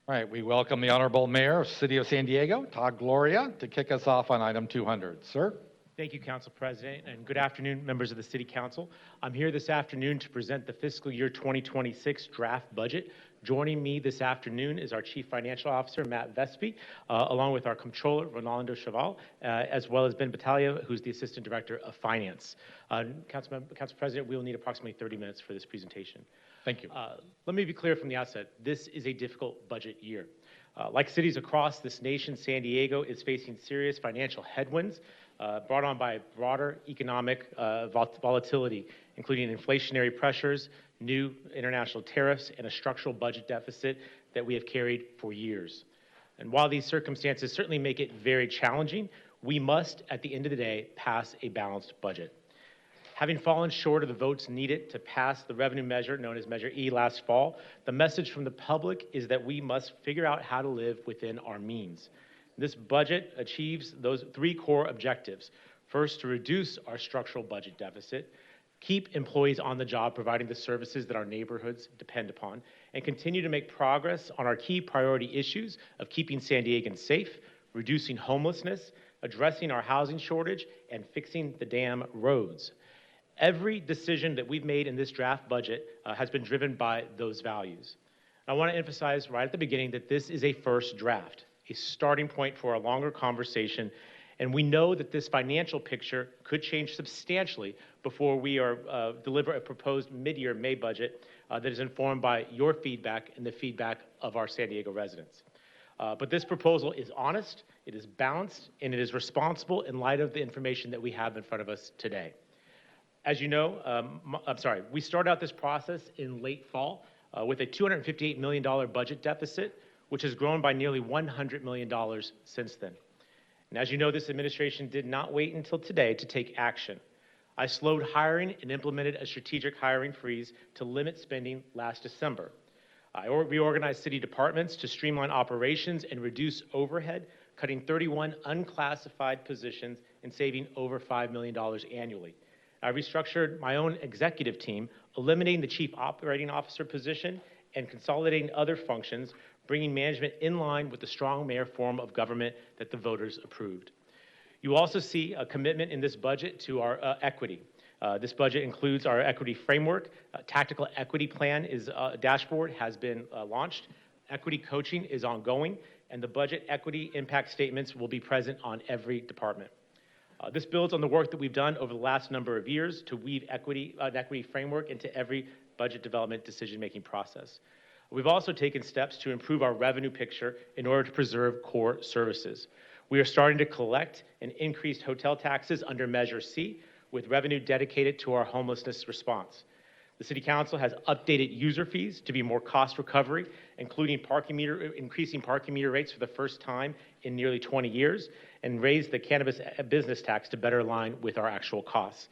All right, we welcome the Honorable Mayor of City of San Diego, Todd Gloria, to kick us off on item 200. Sir? Thank you, Council President, and good afternoon, members of the City Council. I'm here this afternoon to present the fiscal year 2026 draft budget. Joining me this afternoon is our Chief Financial Officer, Matt Vespi, along with our Comptroller, Ronaldo Chaval, as well as Ben Battaglia, who's the Assistant Director of Finance. Council President, we will need approximately 30 minutes for this presentation. Thank you. Let me be clear from the outset, this is a difficult budget year. Like cities across this nation, San Diego is facing serious financial headwinds brought on by broader economic volatility, including inflationary pressures, new international tariffs, and a structural budget deficit that we have carried for years. And while these circumstances certainly make it very challenging, we must, at the end of the day, pass a balanced budget. Having fallen short of the votes needed to pass the revenue measure known as Measure E last fall, the message from the public is that we must figure out how to live within our means. This budget achieves those three core objectives. First, to reduce our structural budget deficit, keep employees on the job providing the services that our neighborhoods depend upon, and continue to make progress on our key priority issues of keeping San Diegans safe, reducing homelessness, addressing our housing shortage, and fixing the damn roads. Every decision that we've made in this draft budget has been driven by those values. I want to emphasize right at the beginning that this is a first draft, a starting point for a longer conversation, and we know that this financial picture could change substantially before we deliver a proposed mid-year May budget that is informed by your feedback and the feedback of our San Diego residents. But this proposal is honest, it is balanced, and it is responsible in light of the information that we have in front of us today. As you know, we started out this process in late fall with a $258 million budget deficit, which has grown by nearly $100 million since then. And as you know, this administration did not wait until today to take action. I slowed hiring and implemented a strategic hiring freeze to limit spending last December. I reorganized city departments to streamline operations and reduce overhead, cutting 31 unclassified positions and saving over $5 million annually. I restructured my own executive team, eliminating the chief operating officer position and consolidating other functions, bringing management in line with the strong mayor form of government that the voters approved. You also see a commitment in this budget to our equity. This budget includes our equity framework. Tactical equity plan dashboard has been launched. Equity coaching is ongoing, and the budget equity impact statements will be present on every department. This builds on the work that we've done over the last number of years to weave an equity framework into every budget development decision-making process. We've also taken steps to improve our revenue picture in order to preserve core services. We are starting to collect and increase hotel taxes under Measure C, with revenue dedicated to our homelessness response. The City Council has updated user fees to be more cost recovery, including increasing parking meter rates for the first time in nearly 20 years, and raised the cannabis business tax to better align with our actual costs.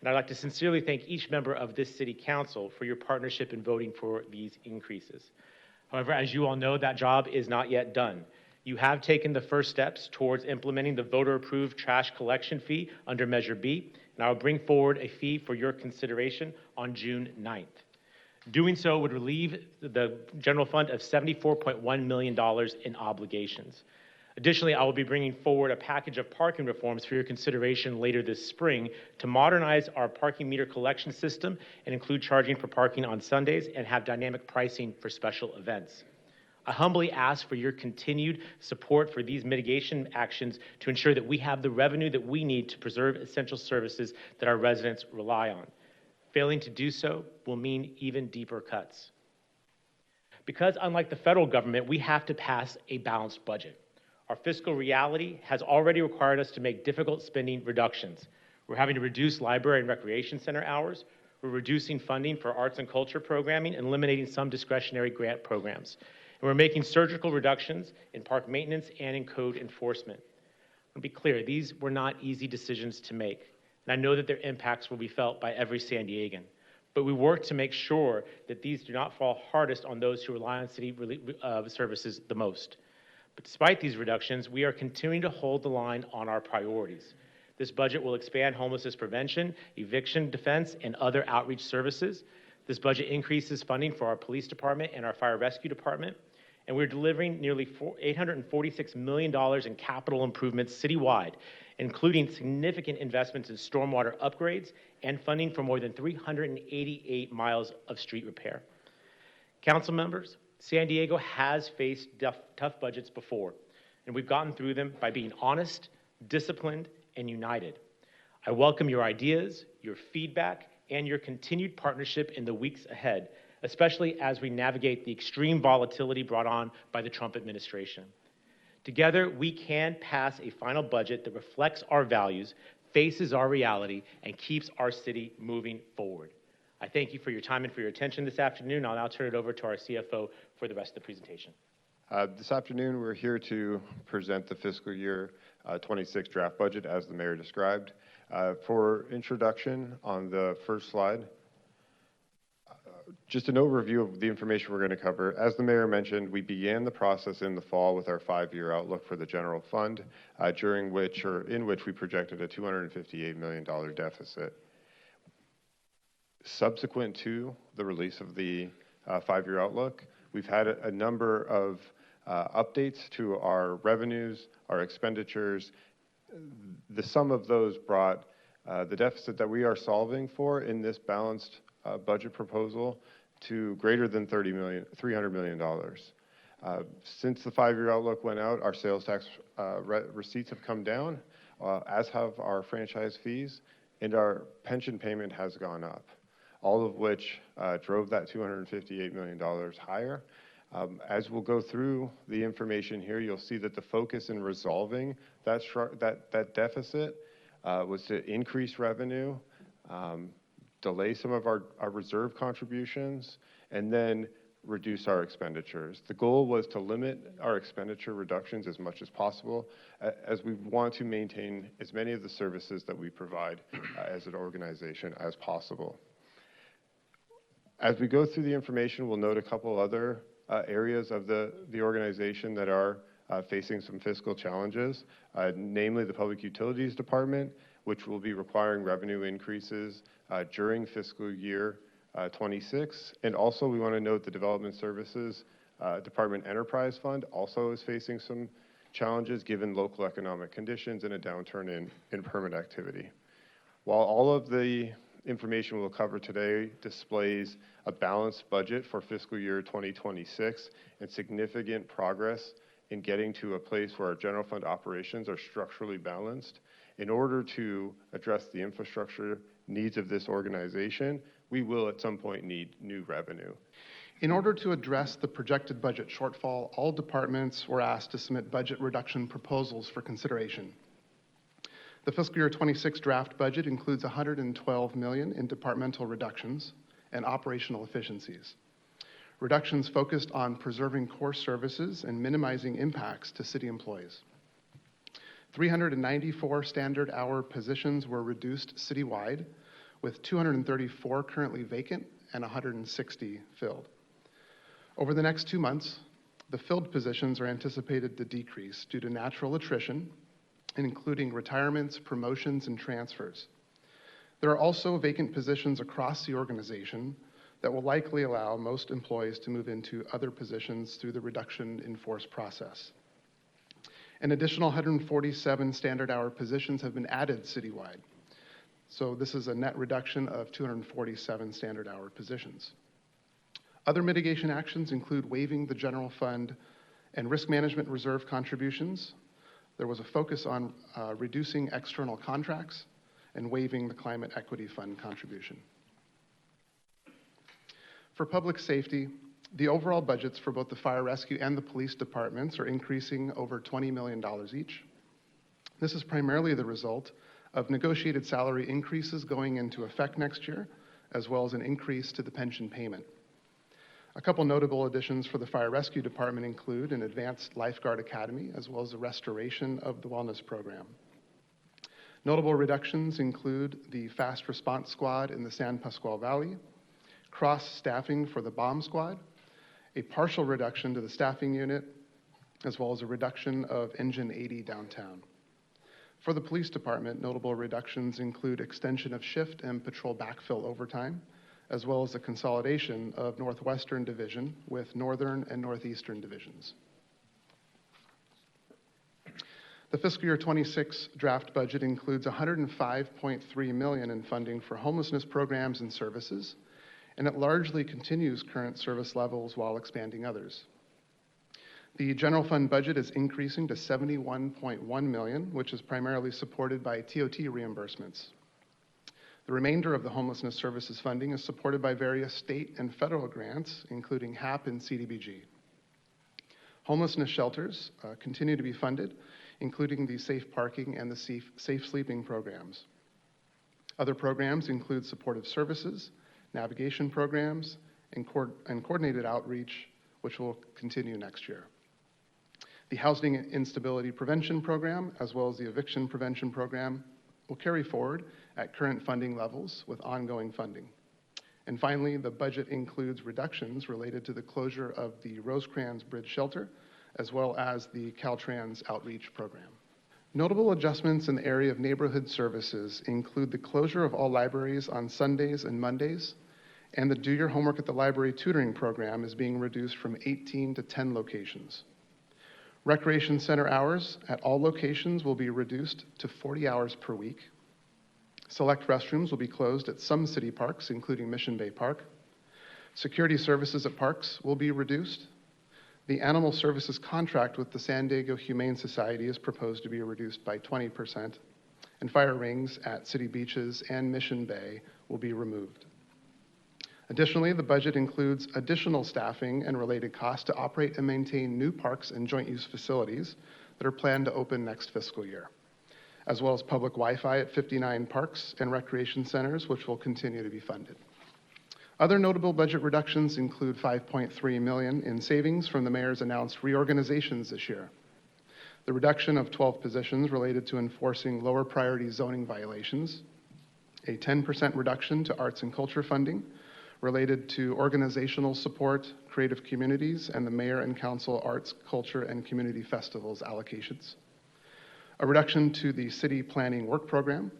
And I'd like to sincerely thank each member of this City Council for your partnership in voting for these increases. However, as you all know, that job is not yet done. You have taken the first steps towards implementing the voter-approved trash collection fee under Measure B, and I will bring forward a fee for your consideration on June 9th. Doing so would relieve the general fund of $74.1 million in obligations. Additionally, I will be bringing forward a package of parking reforms for your consideration later this spring to modernize our parking meter collection system and include charging for parking on Sundays and have dynamic pricing for special events. I humbly ask for your continued support for these mitigation actions to ensure that we have the revenue that we need to preserve essential services that our residents rely on. Failing to do so will mean even deeper cuts. Because unlike the federal government, we have to pass a balanced budget. Our fiscal reality has already required us to make difficult spending reductions. We're having to reduce library and recreation center hours. We're reducing funding for arts and culture programming and eliminating some discretionary grant programs. And we're making surgical reductions in park maintenance and in code enforcement. To be clear, these were not easy decisions to make, and I know that their impacts will be felt by every San Diegan. But we work to make sure that these do not fall hardest on those who rely on city services the most. But despite these reductions, we are continuing to hold the line on our priorities. This budget will expand homelessness prevention, eviction defense, and other outreach services. This budget increases funding for our police department and our fire rescue department. And we're delivering nearly $846 million in capital improvements citywide, including significant investments in stormwater upgrades and funding for more than 388 miles of street repair. Council members, San Diego has faced tough budgets before, and we've gotten through them by being honest, disciplined, and united. I welcome your ideas, your feedback, and your continued partnership in the weeks ahead, especially as we navigate the extreme volatility brought on by the Trump administration. Together, we can pass a final budget that reflects our values, faces our reality, and keeps our city moving forward. I thank you for your time and for your attention this afternoon. I'll now turn it over to our CFO for the rest of the presentation. This afternoon, we're here to present the fiscal year 26 draft budget as the mayor described. For introduction on the first slide, just an overview of the information we're going to cover. As the mayor mentioned, we began the process in the fall with our 5-year outlook for the general fund, in which we projected a $258 million deficit. Subsequent to the release of the 5-year outlook, we've had a number of updates to our revenues, our expenditures. The sum of those brought the deficit that we are solving for in this balanced budget proposal to greater than $300 million. Since the 5-year outlook went out, our sales tax receipts have come down, as have our franchise fees, and our pension payment has gone up, all of which drove that $258 million higher. As we'll go through the information here, you'll see that the focus in resolving that deficit was to increase revenue, delay some of our reserve contributions, and then reduce our expenditures. The goal was to limit our expenditure reductions as much as possible, as we want to maintain as many of the services that we provide as an organization as possible. As we go through the information, we'll note a couple other areas of the organization that are facing some fiscal challenges, namely the Public Utilities Department, which will be requiring revenue increases during fiscal year 26. And also we want to note the Development Services Department Enterprise Fund also is facing some challenges given local economic conditions and a downturn in permit activity. While all of the information we'll cover today displays a balanced budget for fiscal year 2026 and significant progress in getting to a place where our general fund operations are structurally balanced, in order to address the infrastructure needs of this organization, we will at some point need new revenue. In order to address the projected budget shortfall, all departments were asked to submit budget reduction proposals for consideration. The fiscal year 26 draft budget includes $112 million in departmental reductions and operational efficiencies. Reductions focused on preserving core services and minimizing impacts to city employees. 394 standard hour positions were reduced citywide, with 234 currently vacant and 160 filled. Over the next 2 months, the filled positions are anticipated to decrease due to natural attrition, including retirements, promotions, and transfers. There are also vacant positions across the organization that will likely allow most employees to move into other positions through the reduction in force process. An additional 147 standard hour positions have been added citywide. So this is a net reduction of 247 standard hour positions. Other mitigation actions include waiving the general fund and risk management reserve contributions. There was a focus on reducing external contracts and waiving the climate equity fund contribution. For public safety, the overall budgets for both the fire rescue and the police departments are increasing over $20 million each. This is primarily the result of negotiated salary increases going into effect next year, as well as an increase to the pension payment. A couple notable additions for the fire rescue department include an advanced lifeguard academy, as well as the restoration of the wellness program. Notable reductions include the fast response squad in the San Pasqual Valley, cross-staffing for the bomb squad, a partial reduction to the staffing unit, as well as a reduction of Engine 80 downtown. For the police department, notable reductions include extension of shift and patrol backfill overtime, as well as the consolidation of Northwestern Division with Northern and Northeastern Divisions. The fiscal year 26 draft budget includes $105.3 million in funding for homelessness programs and services, and it largely continues current service levels while expanding others. The general fund budget is increasing to $71.1 million, which is primarily supported by TOT reimbursements. The remainder of the homelessness services funding is supported by various state and federal grants, including HAP and CDBG. Homelessness shelters continue to be funded, including the safe parking and the safe sleeping programs. Other programs include supportive services, navigation programs, and coordinated outreach, which will continue next year. The Housing Instability Prevention Program, as well as the Eviction Prevention Program, will carry forward at current funding levels with ongoing funding. And finally, the budget includes reductions related to the closure of the Rosecrans Bridge Shelter, as well as the Caltrans Outreach Program. Notable adjustments in the area of neighborhood services include the closure of all libraries on Sundays and Mondays, and the Do Your Homework at the Library tutoring program is being reduced from 18 to 10 locations. Recreation center hours at all locations will be reduced to 40 hours per week. Select restrooms will be closed at some city parks, including Mission Bay Park. Security services at parks will be reduced. The animal services contract with the San Diego Humane Society is proposed to be reduced by 20%, and fire rings at city beaches and Mission Bay will be removed. Additionally, the budget includes additional staffing and related costs to operate and maintain new parks and joint use facilities that are planned to open next fiscal year, as well as public Wi-Fi at 59 parks and recreation centers, which will continue to be funded. Other notable budget reductions include $5.3 million in savings from the mayor's announced reorganizations this year, the reduction of 12 positions related to enforcing lower priority zoning violations, a 10% reduction to arts and culture funding related to organizational support, creative communities, and the mayor and council arts, culture, and community festivals allocations, a reduction to the city planning work program,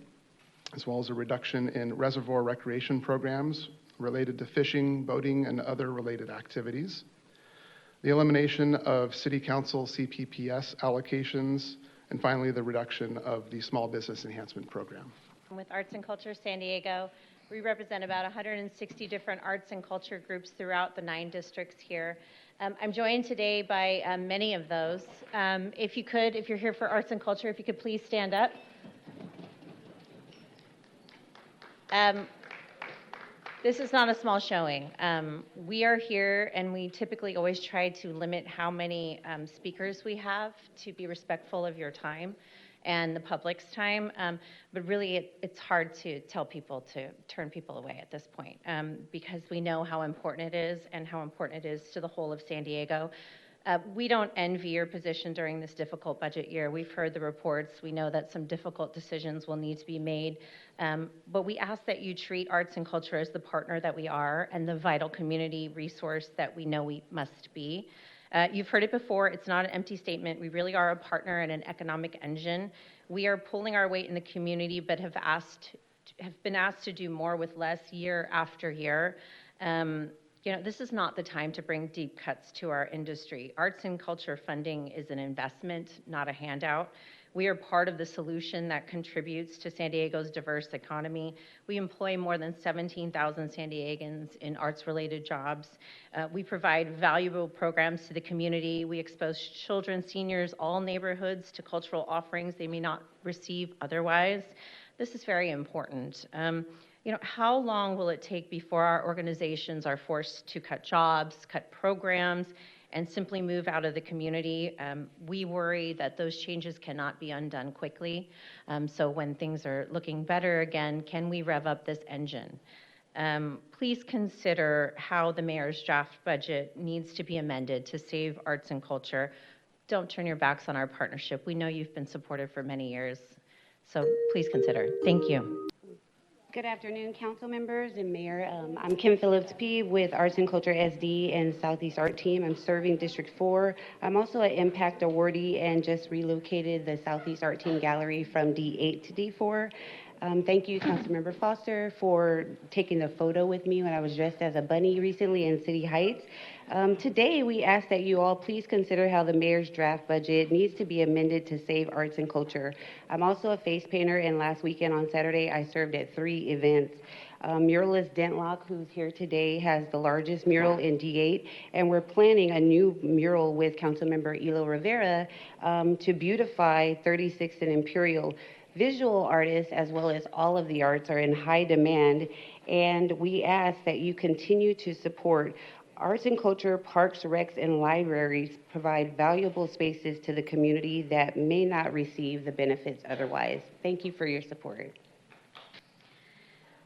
as well as a reduction in reservoir recreation programs related to fishing, boating, and other related activities, the elimination of city council CPPS allocations, and finally, the reduction of the small business enhancement program. With Arts and Culture San Diego, we represent about 160 different arts and culture groups throughout the 9 districts here. I'm joined today by many of those. If you're here for arts and culture, if you could please stand up. This is not a small showing. We are here, and we typically always try to limit how many speakers we have to be respectful of your time and the public's time. But really, it's hard to tell people to turn people away at this point because we know how important it is and how important it is to the whole of San Diego. We don't envy your position during this difficult budget year. We've heard the reports. We know that some difficult decisions will need to be made. But we ask that you treat arts and culture as the partner that we are and the vital community resource that we know we must be. You've heard it before. It's not an empty statement. We really are a partner and an economic engine. We are pulling our weight in the community, but have been asked to do more with less year after year. This is not the time to bring deep cuts to our industry. Arts and culture funding is an investment, not a handout. We are part of the solution that contributes to San Diego's diverse economy. We employ more than 17,000 San Diegans in arts-related jobs. We provide valuable programs to the community. We expose children, seniors, all neighborhoods to cultural offerings they may not receive otherwise. This is very important. How long will it take before our organizations are forced to cut jobs, cut programs, and simply move out of the community? We worry that those changes cannot be undone quickly. So when things are looking better again, can we rev up this engine? Please consider how the mayor's draft budget needs to be amended to save arts and culture. Don't turn your backs on our partnership. We know you've been supportive for many years. So please consider. Thank you. Good afternoon, council members and mayor. I'm Kim Phillips P. with Arts and Culture SD and Southeast Art Team. I'm serving District 4. I'm also an impact awardee and just relocated the Southeast Art Team Gallery from D8 to D4. Thank you, Councilmember Foster, for taking the photo with me when I was dressed as a bunny recently in City Heights. Today, we ask that you all please consider how the mayor's draft budget needs to be amended to save arts and culture. I'm also a face painter, and last weekend on Saturday, I served at 3 events. Muralist Dentlock, who's here today, has the largest mural in D8, and we're planning a new mural with Councilmember Elo-Rivera to beautify 36th and Imperial. Visual artists, as well as all of the arts, are in high demand, and we ask that you continue to support arts and culture, parks, recs, and libraries provide valuable spaces to the community that may not receive the benefits otherwise. Thank you for your support.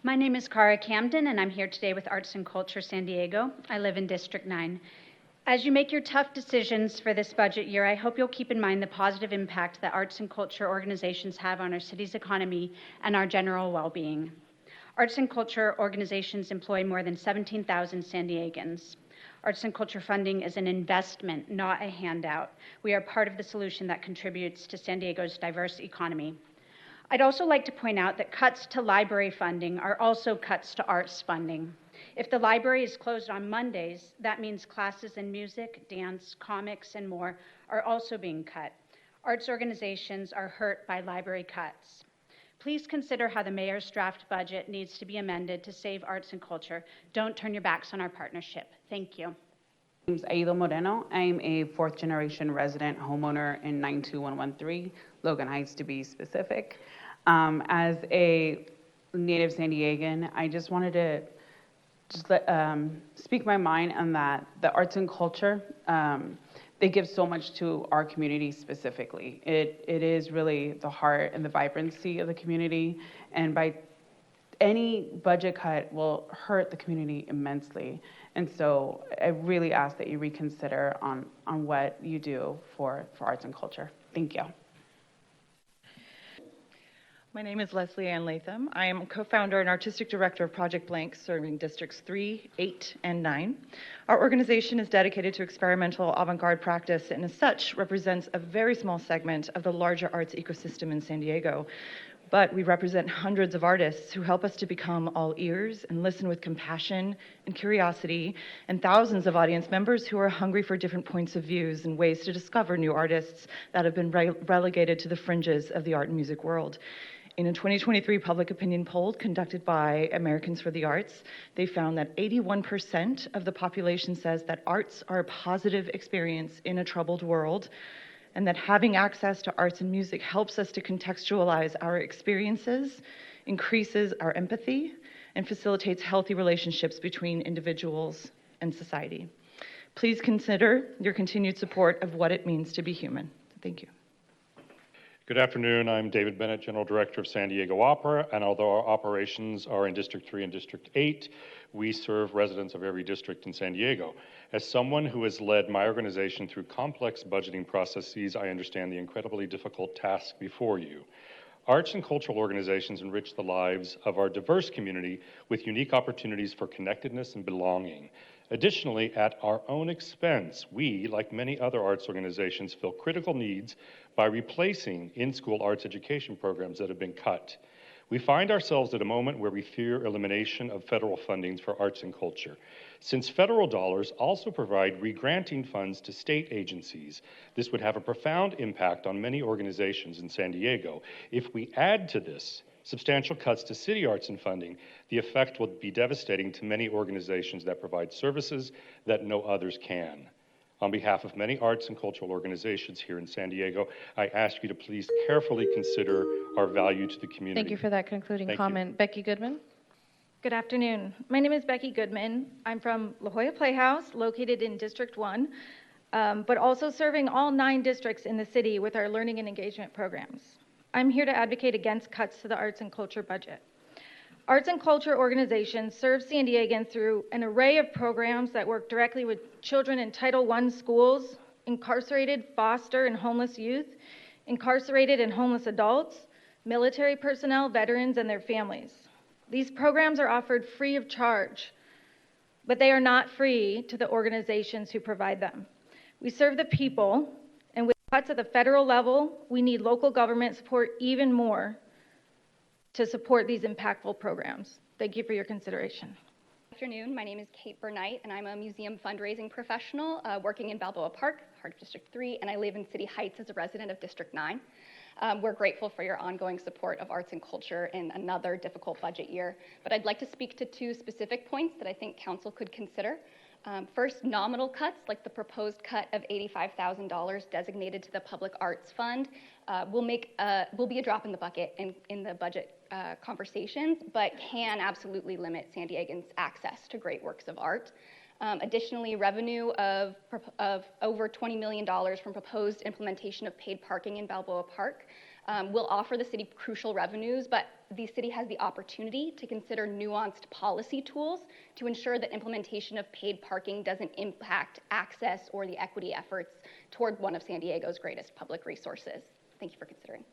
My name is Cara Camden, and I'm here today with Arts and Culture San Diego. I live in District 9. As you make your tough decisions for this budget year, I hope you'll keep in mind the positive impact that arts and culture organizations have on our city's economy and our general well-being. Arts and culture organizations employ more than 17,000 San Diegans. Arts and culture funding is an investment, not a handout. We are part of the solution that contributes to San Diego's diverse economy. I'd also like to point out that cuts to library funding are also cuts to arts funding. If the library is closed on Mondays, that means classes in music, dance, comics, and more are also being cut. Arts organizations are hurt by library cuts. Please consider how the mayor's draft budget needs to be amended to save arts and culture. Don't turn your backs on our partnership. Thank you. My name is Vivian Moreno. I'm a fourth-generation resident homeowner in 92113, Logan Heights to be specific. As a native San Diegan, I just wanted to speak my mind on that. The arts and culture, they give so much to our community specifically. It is really the heart and the vibrancy of the community, and by any budget cut will hurt the community immensely. And so I really ask that you reconsider on what you do for arts and culture. Thank you. My name is Leslie Ann Latham. I am co-founder and artistic director of Project Blank, serving districts 3, 8, and 9. Our organization is dedicated to experimental avant-garde practice and as such represents a very small segment of the larger arts ecosystem in San Diego. But we represent hundreds of artists who help us to become all ears and listen with compassion and curiosity, and thousands of audience members who are hungry for different points of views and ways to discover new artists that have been relegated to the fringes of the art and music world. In a 2023 public opinion poll conducted by Americans for the Arts, they found that 81% of the population says that arts are a positive experience in a troubled world, and that having access to arts and music helps us to contextualize our experiences, increases our empathy, and facilitates healthy relationships between individuals and society. Please consider your continued support of what it means to be human. Thank you. Good afternoon. I'm David Bennett, General Director of San Diego Opera, and although our operations are in District 3 and District 8, we serve residents of every district in San Diego. As someone who has led my organization through complex budgeting processes, I understand the incredibly difficult task before you. Arts and cultural organizations enrich the lives of our diverse community with unique opportunities for connectedness and belonging. Additionally, at our own expense, we, like many other arts organizations, fill critical needs by replacing in-school arts education programs that have been cut. We find ourselves at a moment where we fear elimination of federal fundings for arts and culture. Since federal dollars also provide re-granting funds to state agencies, this would have a profound impact on many organizations in San Diego. If we add to this substantial cuts to city arts and funding, the effect will be devastating to many organizations that provide services that no others can. On behalf of many arts and cultural organizations here in San Diego, I ask you to please carefully consider our value to the community. Thank you for that concluding Thank comment. you. Becky Goodman. Good afternoon. My name is Becky Goodman. I'm from La Jolla Playhouse, located in District 1, but also serving all 9 districts in the city with our learning and engagement programs. I'm here to advocate against cuts to the arts and culture budget. Arts and culture organizations serve San Diegans through an array of programs that work directly with children in Title I schools, incarcerated, foster, and homeless youth, incarcerated and homeless adults, military personnel, veterans, and their families. These programs are offered free of charge, but they are not free to the organizations who provide them. We serve the people, and with cuts at the federal level, we need local government support even more to support these impactful programs. Thank you for your consideration. Good afternoon. My name is Kate Bernight, and I'm a museum fundraising professional working in Balboa Park, heart of District 3, and I live in City Heights as a resident of District 9. We're grateful for your ongoing support of arts and culture in another difficult budget year, but I'd like to speak to two specific points that I think Council could consider. First, nominal cuts, like the proposed cut of $85,000 designated to the Public Arts Fund, will be a drop in the bucket in the budget conversations, but can absolutely limit San Diegans' access to great works of art. Additionally, revenue of over $20 million from proposed implementation of paid parking in Balboa Park will offer the city crucial revenues, but the city has the opportunity to consider nuanced policy tools to ensure that implementation of paid parking doesn't impact access or the equity efforts toward one of San Diego's greatest public resources. Thank you for considering.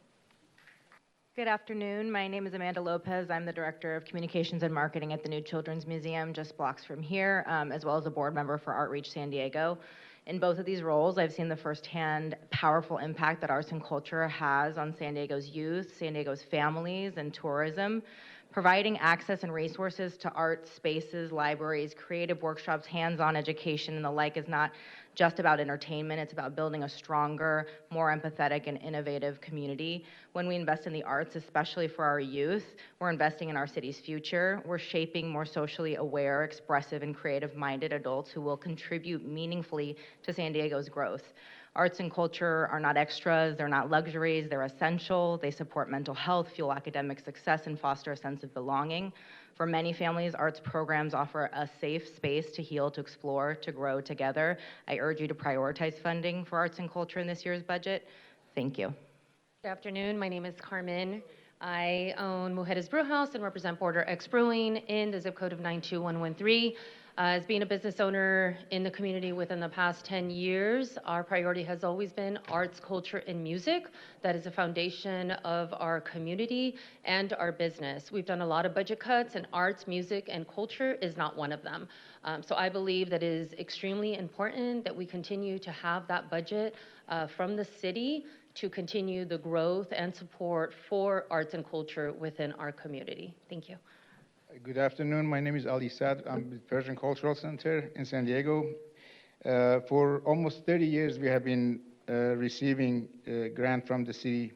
Good afternoon. My name is Amanda Lopez. I'm the Director of Communications and Marketing at the New Children's Museum, just blocks from here, as well as a board member for Outreach San Diego. In both of these roles, I've seen the firsthand powerful impact that arts and culture has on San Diego's youth, San Diego's families, and tourism. Providing access and resources to art spaces, libraries, creative workshops, hands-on education, and the like is not just about entertainment. It's about building a stronger, more empathetic, and innovative community. When we invest in the arts, especially for our youth, we're investing in our city's future. We're shaping more socially aware, expressive, and creative-minded adults who will contribute meaningfully to San Diego's growth. Arts and culture are not extras, they're not luxuries, they're essential. They support mental health, fuel academic success, and foster a sense of belonging. For many families, arts programs offer a safe space to heal, to explore, to grow together. I urge you to prioritize funding for arts and culture in this year's budget. Thank you. Good afternoon. My name is Carmen. I own Mujeres Brewhouse and represent Border X Brewing in the zip code of 92113. As being a business owner in the community within the past 10 years, our priority has always been arts, culture, and music. That is the foundation of our community and our business. We've done a lot of budget cuts, and arts, music, and culture is not one of them. So I believe that it is extremely important that we continue to have that budget from the city to continue the growth and support for arts and culture within our community. Thank you. Good afternoon. My name is Ali Sad. I'm with Persian Cultural Center in San Diego. For almost 30 years, we have been receiving a grant from the city,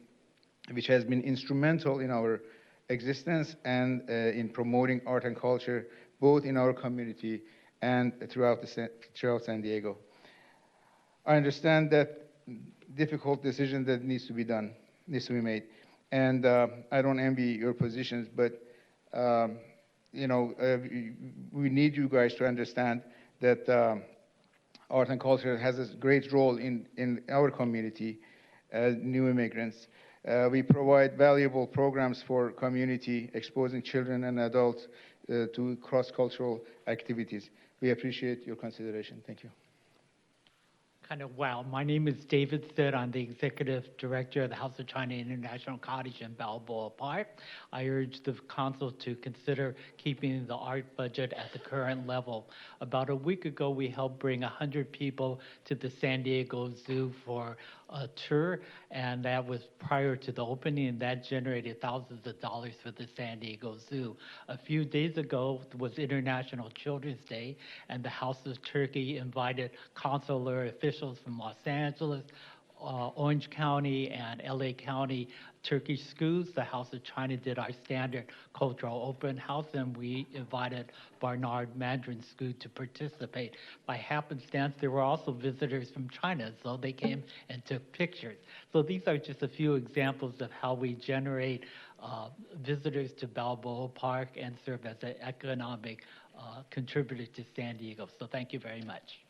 which has been instrumental in our existence and in promoting art and culture, both in our community and throughout San Diego. I understand that difficult decision that needs to be made. And I don't envy your positions, but we need you guys to understand that art and culture has a great role in our community as new immigrants. We provide valuable programs for community, exposing children and adults to cross-cultural activities. We appreciate your consideration. Thank you. Wow. My name is David Sid. I'm the Executive Director of the House of China International Cottage in Balboa Park. I urge the council to consider keeping the art budget at the current level. About a week ago, we helped bring 100 people to the San Diego Zoo for a tour, and that was prior to the opening, and that generated thousands of dollars for the San Diego Zoo. A few days ago was International Children's Day, and the House of Turkey invited consular officials from Los Angeles, Orange County, and LA County Turkish schools. The House of China did our standard cultural open house, and we invited Barnard Mandarin School to participate. By happenstance, there were also visitors from China, so they came and took pictures. So these are just a few examples of how we generate visitors to Balboa Park and serve as an economic contributor to San Diego. So thank you very much.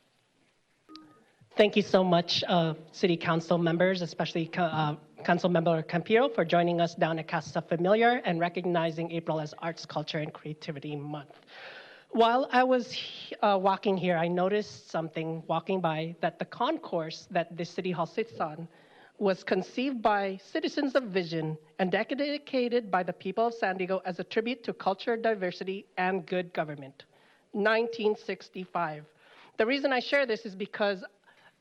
Thank you so much, City Council members, especially Council Member Campiro, for joining us down at Casa Familiar and recognizing April as Arts, Culture, and Creativity Month. While I was walking here, I noticed something walking by, that the concourse that this City Hall sits on was conceived by citizens of vision and dedicated by the people of San Diego as a tribute to culture, diversity, and good government. 1965. The reason I share this is because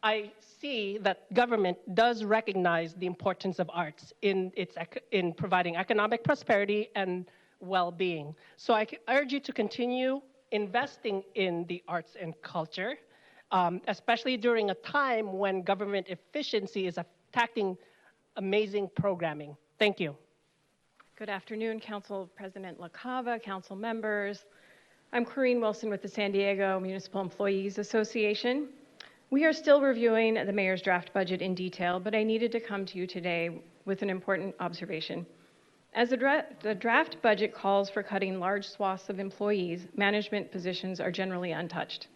I see that government does recognize the importance of arts in providing economic prosperity and well-being. So I urge you to continue investing in the arts and culture, especially during a time when government efficiency is attacking amazing programming. Thank you. Good afternoon, Council President LaCava, council members. I'm Corrine Wilson with the San Diego Municipal Employees Association. We are still reviewing the mayor's draft budget in detail, but I needed to come to you today with an important observation. As the draft budget calls for cutting large swaths of employees, management positions are generally untouched.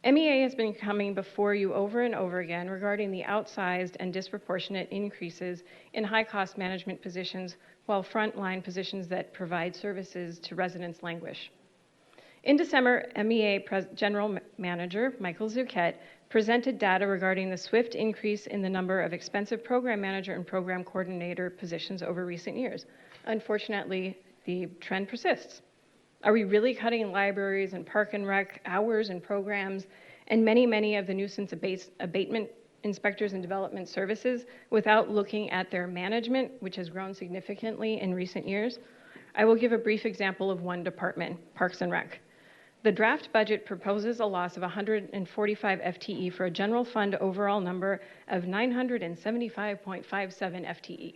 MEA has been coming before you over and over again regarding the outsized and disproportionate increases in high-cost management positions, while frontline positions that provide services to residents languish. In December, MEA General Manager Michael Zuchet presented data regarding the swift increase in the number of expensive program manager and program coordinator positions over recent years. Unfortunately, the trend persists. Are we really cutting libraries and park and rec hours and programs and many of the nuisance abatement inspectors and development services without looking at their management, which has grown significantly in recent years? I will give a brief example of one department, Parks and Rec. The draft budget proposes a loss of 145 FTE for a general fund overall number of 975.57 FTE.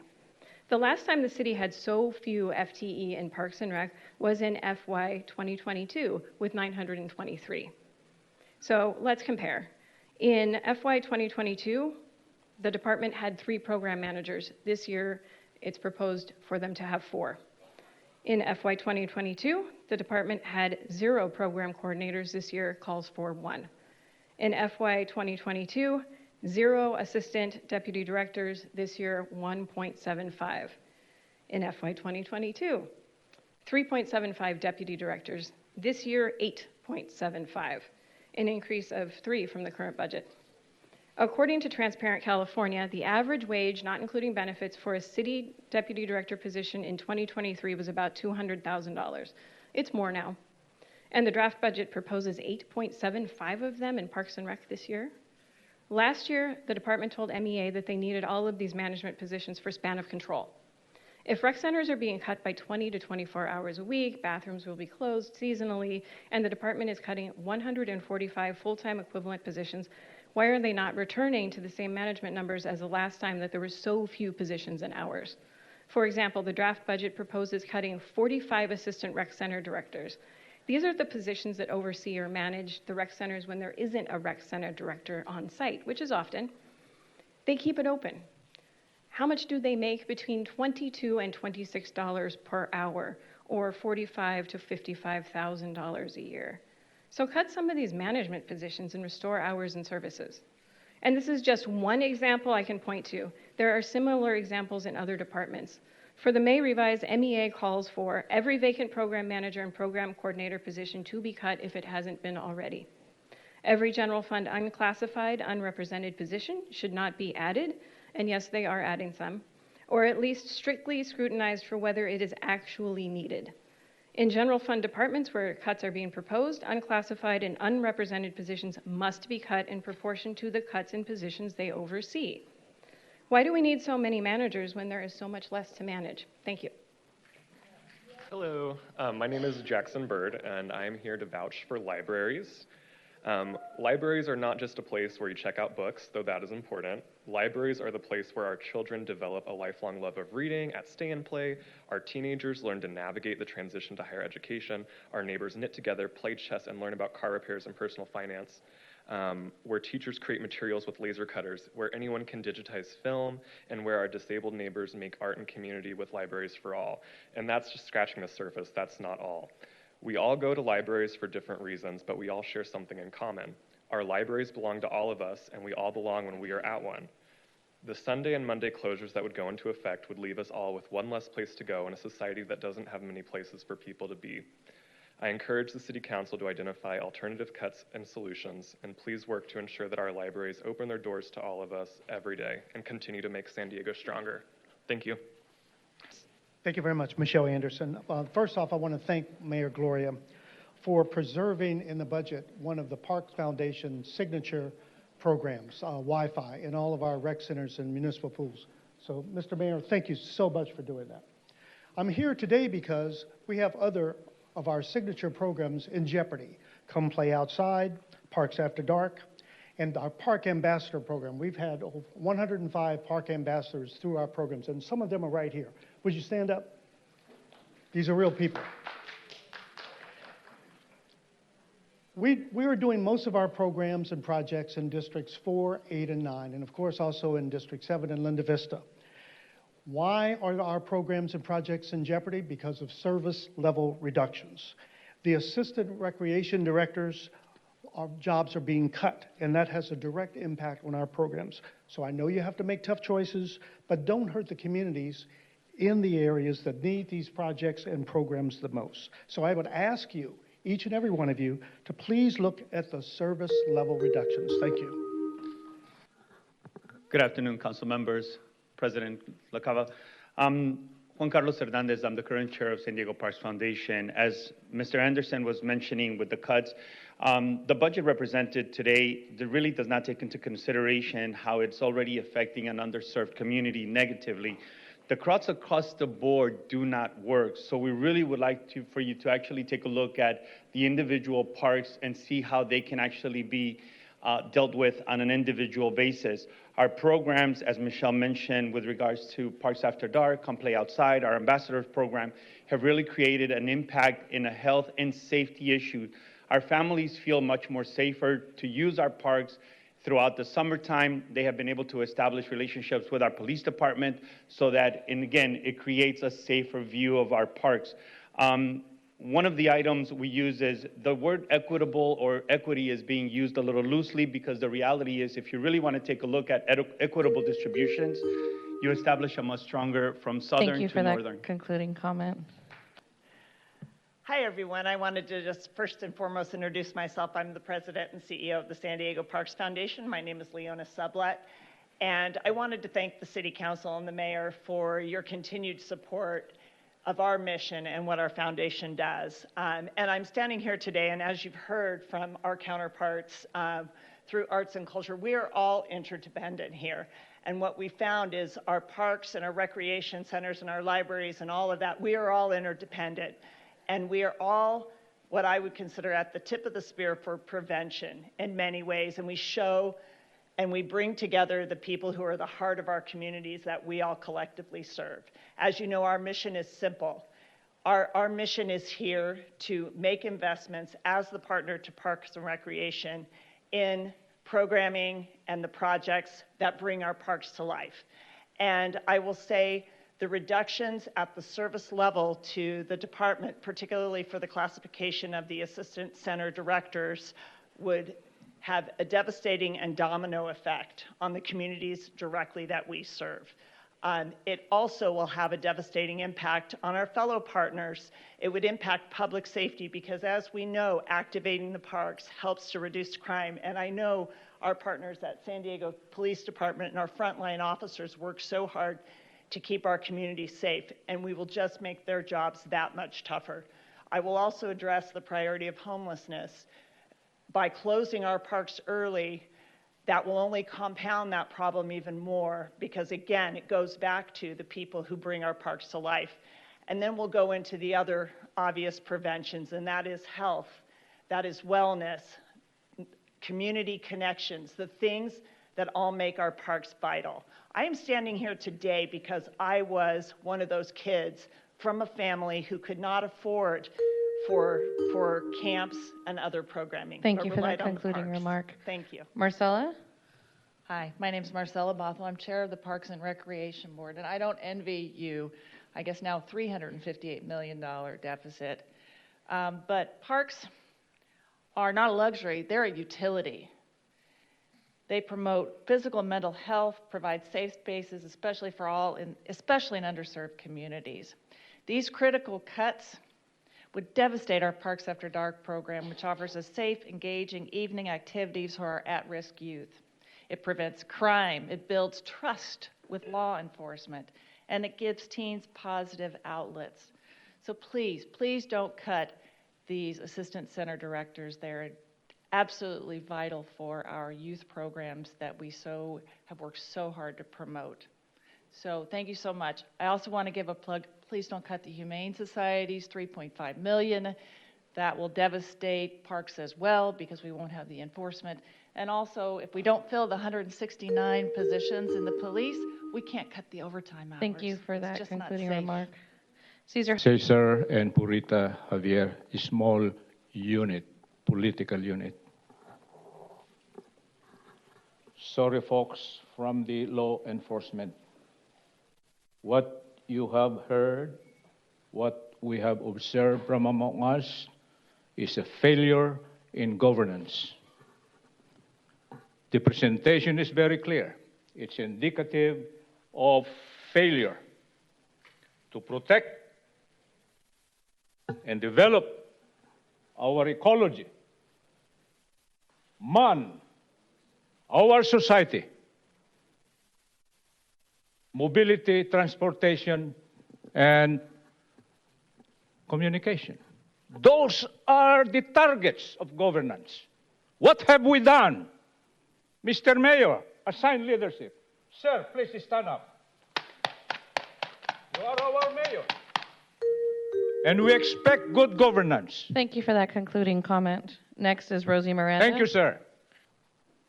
The last time the city had so few FTE in Parks and Rec was in FY 2022 with 923. So let's compare. In FY 2022, the department had 3 program managers. This year, it's proposed for them to have 4. In FY 2022, the department had 0 program coordinators. This year calls for 1. In FY 2022, 0 assistant deputy directors. This year, 1.75. In FY 2022, 3.75 deputy directors. This year, 8.75, an increase of 3 from the current budget. According to Transparent California, the average wage, not including benefits, for a city deputy director position in 2023 was about $200,000. It's more now. And the draft budget proposes 8.75 of them in Parks and Rec this year. Last year, the department told MEA that they needed all of these management positions for span of control. If rec centers are being cut by 20 to 24 hours a week, bathrooms will be closed seasonally, and the department is cutting 145 full-time equivalent positions, why are they not returning to the same management numbers as the last time that there were so few positions and hours? For example, the draft budget proposes cutting 45 assistant rec center directors. These are the positions that oversee or manage the rec centers when there isn't a rec center director on site, which is often. They keep it open. How much do they make? Between $22 and $26 per hour, or $45,000 to $55,000 a year. So cut some of these management positions and restore hours and services. And this is just one example I can point to. There are similar examples in other departments. For the May revised, MEA calls for every vacant program manager and program coordinator position to be cut if it hasn't been already. Every general fund unclassified, unrepresented position should not be added, and yes, they are adding some, or at least strictly scrutinized for whether it is actually needed. In general fund departments where cuts are being proposed, unclassified and unrepresented positions must be cut in proportion to the cuts in positions they oversee. Why do we need so many managers when there is so much less to manage? Thank you. Hello, my name is Jackson Bird, and I'm here to vouch for libraries. Libraries are not just a place where you check out books, though that is important. Libraries are the place where our children develop a lifelong love of reading at Stay and Play, our teenagers learn to navigate the transition to higher education, our neighbors knit together, play chess, and learn about car repairs and personal finance, where teachers create materials with laser cutters, where anyone can digitize film, and where our disabled neighbors make art and community with Libraries for All. And that's just scratching the surface, that's not all. We all go to libraries for different reasons, but we all share something in common. Our libraries belong to all of us, and we all belong when we are at one. The Sunday and Monday closures that would go into effect would leave us all with one less place to go in a society that doesn't have many places for people to be. I encourage the City Council to identify alternative cuts and solutions, and please work to ensure that our libraries open their doors to all of us every day and continue to make San Diego stronger. Thank you. Thank you very much, Michelle Anderson. First off, I want to thank Mayor Gloria for preserving in the budget one of the Parks Foundation's signature programs, Wi-Fi in all of our rec centers and municipal pools. So, Mr. Mayor, thank you so much for doing that. I'm here today because we have other of our signature programs in jeopardy. Come Play Outside, Parks After Dark, and our Park Ambassador program. We've had 105 Park Ambassadors through our programs, and some of them are right here. Would you stand up? These are real people. We are doing most of our programs and projects in Districts 4, 8, and 9, and of course also in District 7 and Linda Vista. Why are our programs and projects in jeopardy? Because of service level reductions. The assistant recreation directors, our jobs are being cut, and that has a direct impact on our programs. So I know you have to make tough choices, but don't hurt the communities in the areas that need these projects and programs the most. So I would ask you, each and every one of you, to please look at the service level reductions. Thank you. Good afternoon, council members, President LaCava. Juan Carlos Hernandez, I'm the current chair of San Diego Parks Foundation. As Mr. Anderson was mentioning with the cuts, the budget represented today really does not take into consideration how it's already affecting an underserved community negatively. The cuts across the board do not work, so we really would like for you to actually take a look at the individual parks and see how they can actually be dealt with on an individual basis. Our programs, as Michelle mentioned, with regards to Parks After Dark, Come Play Outside, our ambassadors program, have really created an impact in a health and safety issue. Our families feel much more safer to use our parks. Throughout the summertime, they have been able to establish relationships with our police department so that, and again, it creates a safer view of our parks. One of the items we use is the word equitable or equity is being used a little loosely because the reality is if you really want to take a look at equitable distributions, you establish a much stronger from southern Thank you to for northern. that concluding comment. Hi, everyone. I wanted to just first and foremost introduce myself. I'm the president and CEO of the San Diego Parks Foundation. My name is Leona Sublet. And I wanted to thank the City Council and the Mayor for your continued support of our mission and what our foundation does. And I'm standing here today, and as you've heard from our counterparts through arts and culture, we are all interdependent here. And what we found is our parks and our recreation centers and our libraries and all of that, we are all interdependent. And we are all what I would consider at the tip of the spear for prevention in many ways. And we show and we bring together the people who are the heart of our communities that we all collectively serve. As you know, our mission is simple. Our mission is here to make investments as the partner to Parks and Recreation in programming and the projects that bring our parks to life. And I will say the reductions at the service level to the department, particularly for the classification of the assistant center directors, would have a devastating and domino effect on the communities directly that we serve. It also will have a devastating impact on our fellow partners. It would impact public safety because, as we know, activating the parks helps to reduce crime. And I know our partners at San Diego Police Department and our frontline officers work so hard to keep our community safe, and we will just make their jobs that much tougher. I will also address the priority of homelessness. By closing our parks early, that will only compound that problem even more because, again, it goes back to the people who bring our parks to life. And then we'll go into the other obvious preventions, and that is health, that is wellness, community connections, the things that all make our parks vital. I am standing here today because I was one of those kids from a family who could not afford for camps and other programming. Thank you for that concluding remark. Thank you. Marcella? Hi, my name is Marcella Bothell. I'm chair of the Parks and Recreation Board, and I don't envy you, I guess now $358 million deficit. But parks are not a luxury, they're a utility. They promote physical and mental health, provide safe spaces, especially for all, especially in underserved communities. These critical cuts would devastate our Parks After Dark program, which offers a safe, engaging evening activities for our at-risk youth. It prevents crime, it builds trust with law enforcement, and it gives teens positive outlets. So please, please don't cut these assistant center directors. They're absolutely vital for our youth programs that we have worked so hard to promote. So thank you so much. I also want to give a plug. Please don't cut the Humane Society's $3.5 million. That will devastate parks as well because we won't have the enforcement. And also, if we don't fill the 169 positions in the police, we can't cut the overtime hours. Thank you for It's that just not concluding safe. remark. Cesar. Cesar and Purita Javier, a small unit, political unit. Sorry, folks, from the law enforcement. What you have heard, what we have observed from among us, is a failure in governance. The presentation is very clear. It's indicative of failure to protect and develop our ecology, man, our society, mobility, transportation, and communication. Those are the targets of governance. What have we done? Mr. Mayor, assign leadership. Sir, please stand up. You are our mayor. And we expect good governance. Thank you for that concluding comment. Next is Rosie Moreno. Thank you, sir.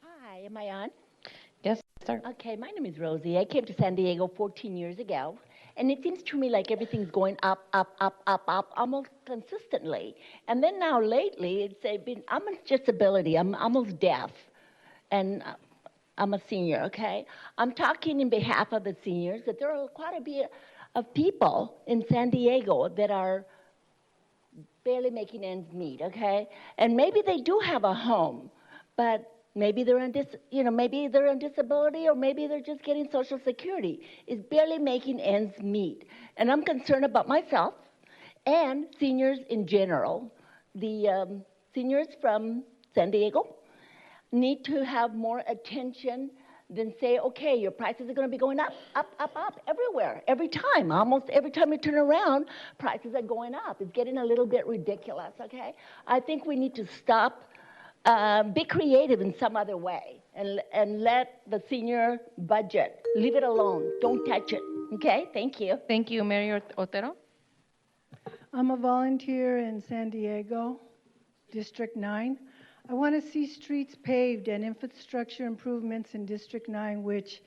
Hi, am I on? Yes, sir. Okay, my name is Rosie. I came to San Diego 14 years ago, and it seems to me like everything's going up, up, up, up, up, almost consistently. And then now lately, I'm a disability. I'm almost deaf, and I'm a senior, okay? I'm talking in behalf of the seniors that there are quite a bit of people in San Diego that are barely making ends meet, okay? And maybe they do have a home, but maybe they're on maybe they're on disability, or maybe they're just getting Social Security. It's barely making ends meet. And I'm concerned about myself and seniors in general. The seniors from San Diego need to have more attention than say, okay, your prices are going to be going up, up, up, up, everywhere, every time. Almost every time you turn around, prices are going up. It's getting a little bit ridiculous, okay? I think we need to stop, be creative in some other way, and let the senior budget, leave it alone. Don't touch it, okay? Thank you. Thank you, Mayor Otero. I'm a volunteer in San Diego, District 9. I want to see streets paved and infrastructure improvements in District 9, which,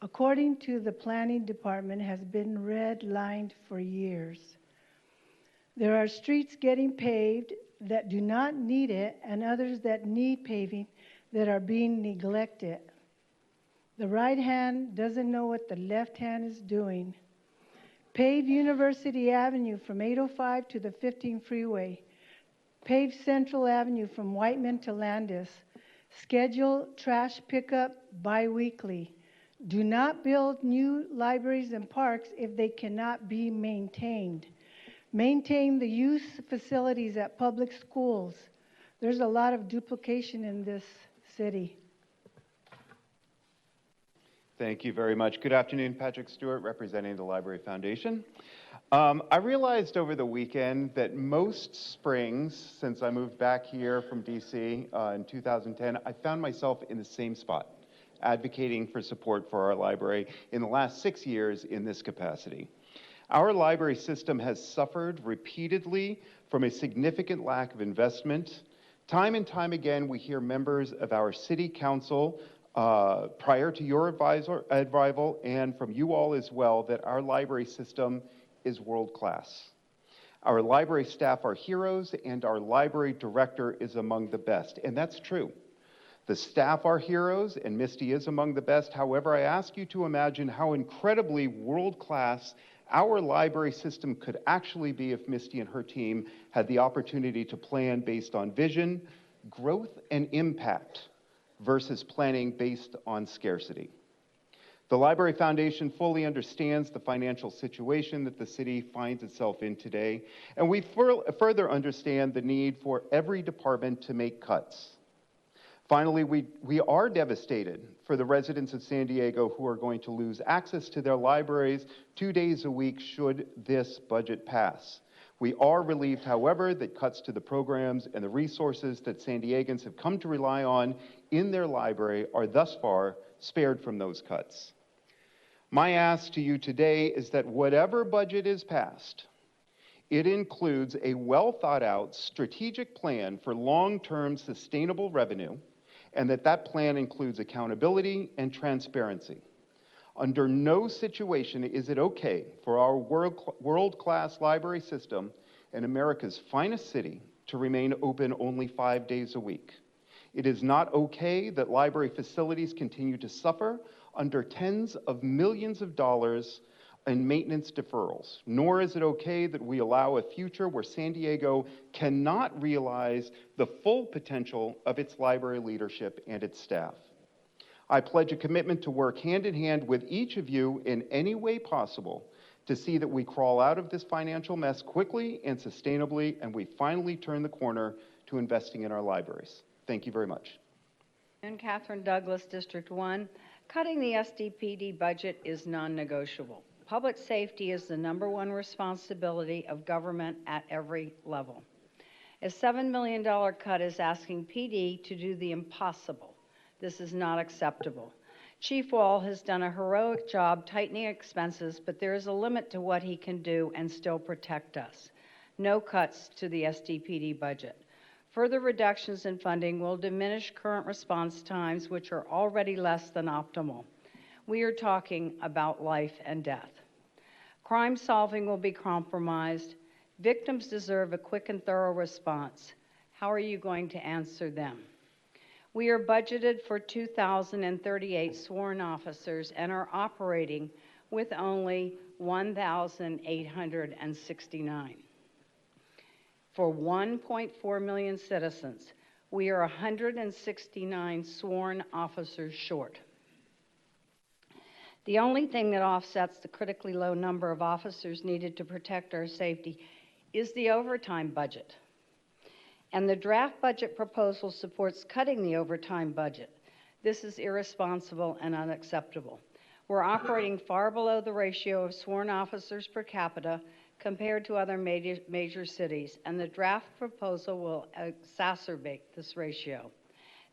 according to the Planning Department, has been redlined for years. There are streets getting paved that do not need it, and others that need paving that are being neglected. The right hand doesn't know what the left hand is doing. Pave University Avenue from 805 to the 15 freeway. Pave Central Avenue from Whiteman to Landis. Schedule trash pickup bi-weekly. Do not build new libraries and parks if they cannot be maintained. Maintain the youth facilities at public schools. There's a lot of duplication in this city. Thank you very much. Good afternoon, Patrick Stewart, representing the Library Foundation. I realized over the weekend that most springs, since I moved back here from DC in 2010, I found myself in the same spot, advocating for support for our library in the last 6 years in this capacity. Our library system has suffered repeatedly from a significant lack of investment. Time and time again, we hear members of our city council prior to your arrival and from you all as well that our library system is world-class. Our library staff are heroes, and our library director is among the best, and that's true. The staff are heroes, and Misty is among the best. However, I ask you to imagine how incredibly world-class our library system could actually be if Misty and her team had the opportunity to plan based on vision, growth, and impact versus planning based on scarcity. The Library Foundation fully understands the financial situation that the city finds itself in today, and we further understand the need for every department to make cuts. Finally, we are devastated for the residents of San Diego who are going to lose access to their libraries 2 days a week should this budget pass. We are relieved, however, that cuts to the programs and the resources that San Diegans have come to rely on in their library are thus far spared from those cuts. My ask to you today is that whatever budget is passed, it includes a well-thought-out strategic plan for long-term sustainable revenue, and that plan includes accountability and transparency. Under no situation is it okay for our world-class library system in America's finest city to remain open only 5 days a week. It is not okay that library facilities continue to suffer under tens of millions of dollars in maintenance deferrals, nor is it okay that we allow a future where San Diego cannot realize the full potential of its library leadership and its staff. I pledge a commitment to work hand in hand with each of you in any way possible to see that we crawl out of this financial mess quickly and sustainably, and we finally turn the corner to investing in our libraries. Thank you very much. And Catherine Douglas, District 1. Cutting the SDPD budget is non-negotiable. Public safety is the #1 responsibility of government at every level. A $7 million cut is asking PD to do the impossible. This is not acceptable. Chief Wall has done a heroic job tightening expenses, but there is a limit to what he can do and still protect us. No cuts to the SDPD budget. Further reductions in funding will diminish current response times, which are already less than optimal. We are talking about life and death. Crime solving will be compromised. Victims deserve a quick and thorough response. How are you going to answer them? We are budgeted for 2,038 sworn officers and are operating with only 1,869. For 1.4 million citizens, we are 169 sworn officers short. The only thing that offsets the critically low number of officers needed to protect our safety is the overtime budget. And the draft budget proposal supports cutting the overtime budget. This is irresponsible and unacceptable. We're operating far below the ratio of sworn officers per capita compared to other major cities, and the draft proposal will exacerbate this ratio.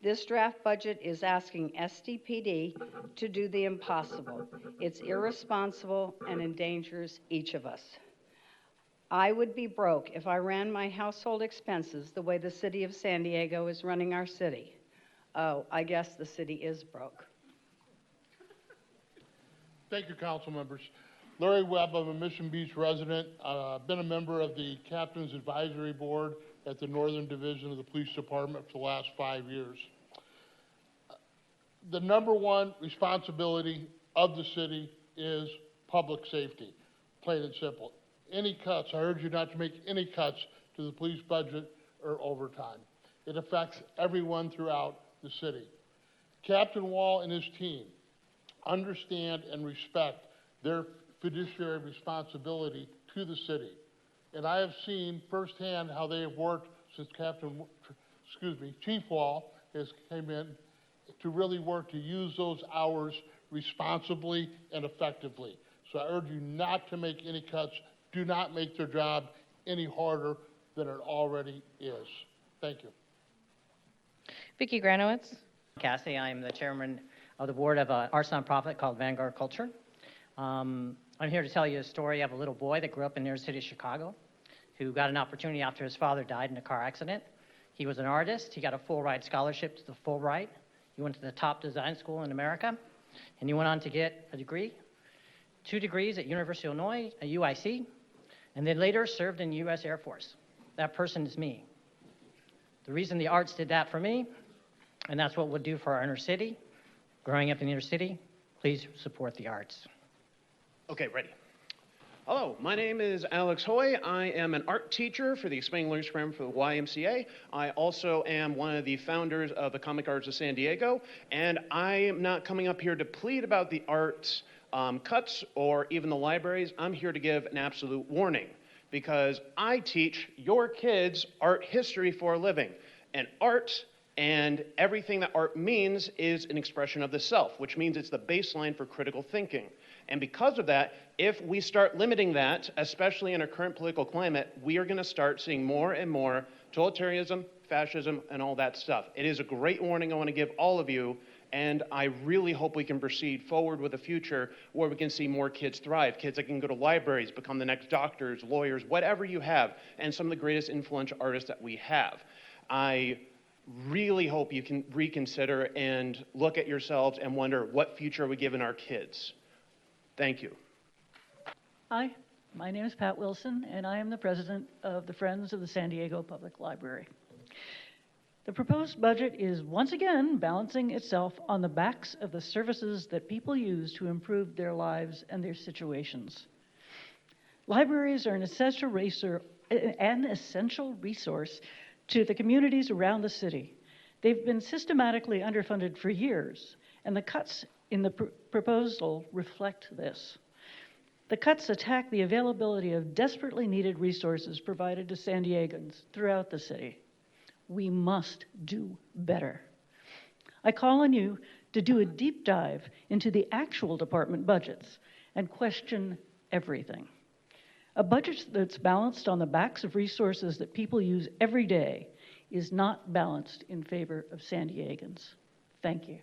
This draft budget is asking SDPD to do the impossible. It's irresponsible and endangers each of us. I would be broke if I ran my household expenses the way the city of San Diego is running our city. Oh, I guess the city is broke. Thank you, council members. Larry Webb, I'm a Mission Beach resident. I've been a member of the Captain's Advisory Board at the Northern Division of the Police Department for the last 5 years. The #1 responsibility of the city is public safety, plain and simple. Any cuts, I urge you not to make any cuts to the police budget or overtime. It affects everyone throughout the city. Captain Wall and his team understand and respect their fiduciary responsibility to the city. And I have seen firsthand how they have worked since Chief Wall has came in to really work to use those hours responsibly and effectively. So I urge you not to make any cuts. Do not make their job any harder than it already is. Thank you. Vicki Granowitz. Cassie, I'm the chairman of the board of an arts nonprofit called Vanguard Culture. I'm here to tell you a story of a little boy that grew up in the inner city of Chicago who got an opportunity after his father died in a car accident. He was an artist. He got a full ride scholarship to the Fulbright. He went to the top design school in America, and he went on to get a degree, 2 degrees at University of Illinois, at UIC, and then later served in the U.S. Air Force. That person is me. The reason the arts did that for me, and that's what we'll do for our inner city, growing up in the inner city, please support the arts. Okay, ready. Hello, my name is Alex Hoy. I am an art teacher for the Expanding Learning Program for the YMCA. I also am one of the founders of the Comic Arts of San Diego, and I am not coming up here to plead about the arts cuts or even the libraries. I'm here to give an absolute warning because I teach your kids art history for a living, and art And everything that art means is an expression of the self, which means it's the baseline for critical thinking. And because of that, if we start limiting that, especially in our current political climate, we are going to start seeing more and more totalitarianism, fascism, and all that stuff. It is a great warning I want to give all of you, and I really hope we can proceed forward with a future where we can see more kids thrive, kids that can go to libraries, become the next doctors, lawyers, whatever you have, and some of the greatest influential artists that we have. I really hope you can reconsider and look at yourselves and wonder, what future are we giving our kids? Thank you. Hi, my name is Pat Wilson, and I am the president of the Friends of the San Diego Public Library. The proposed budget is once again balancing itself on the backs of the services that people use to improve their lives and their situations. Libraries are an essential resource to the communities around the city. They've been systematically underfunded for years, and the cuts in the proposal reflect this. The cuts attack the availability of desperately needed resources provided to San Diegans throughout the city. We must do better. I call on you to do a deep dive into the actual department budgets and question everything. A budget that's balanced on the backs of resources that people use every day is not balanced in favor of San Diegans. Thank you.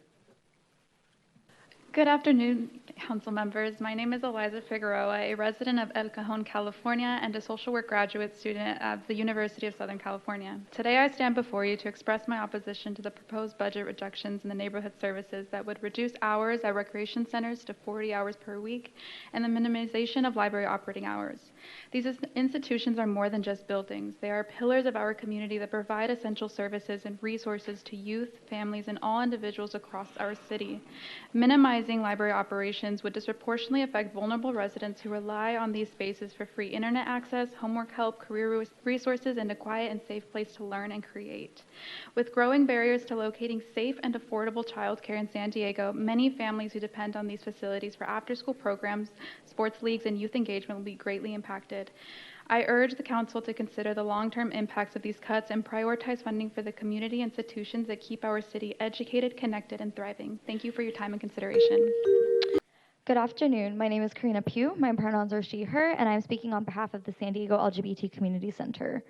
Good afternoon, council members. My name is Eliza Figueroa, a resident of El Cajon, California, and a social work graduate student at the University of Southern California. Today, I stand before you to express my opposition to the proposed budget reductions in the neighborhood services that would reduce hours at recreation centers to 40 hours per week and the minimization of library operating hours. These institutions are more than just buildings. They are pillars of our community that provide essential services and resources to youth, families, and all individuals across our city. Minimizing library operations would disproportionately affect vulnerable residents who rely on these spaces for free internet access, homework help, career resources, and a quiet and safe place to learn and create. With growing barriers to locating safe and affordable childcare in San Diego, many families who depend on these facilities for after-school programs, sports leagues, and youth engagement will be greatly impacted. I urge the council to consider the long-term impacts of these cuts and prioritize funding for the community institutions that keep our city educated, connected, and thriving. Thank you for your time and consideration. Good afternoon. My name is Karina Pugh. My pronouns are she, her, and I'm speaking on behalf of the San Diego LGBT Community Center.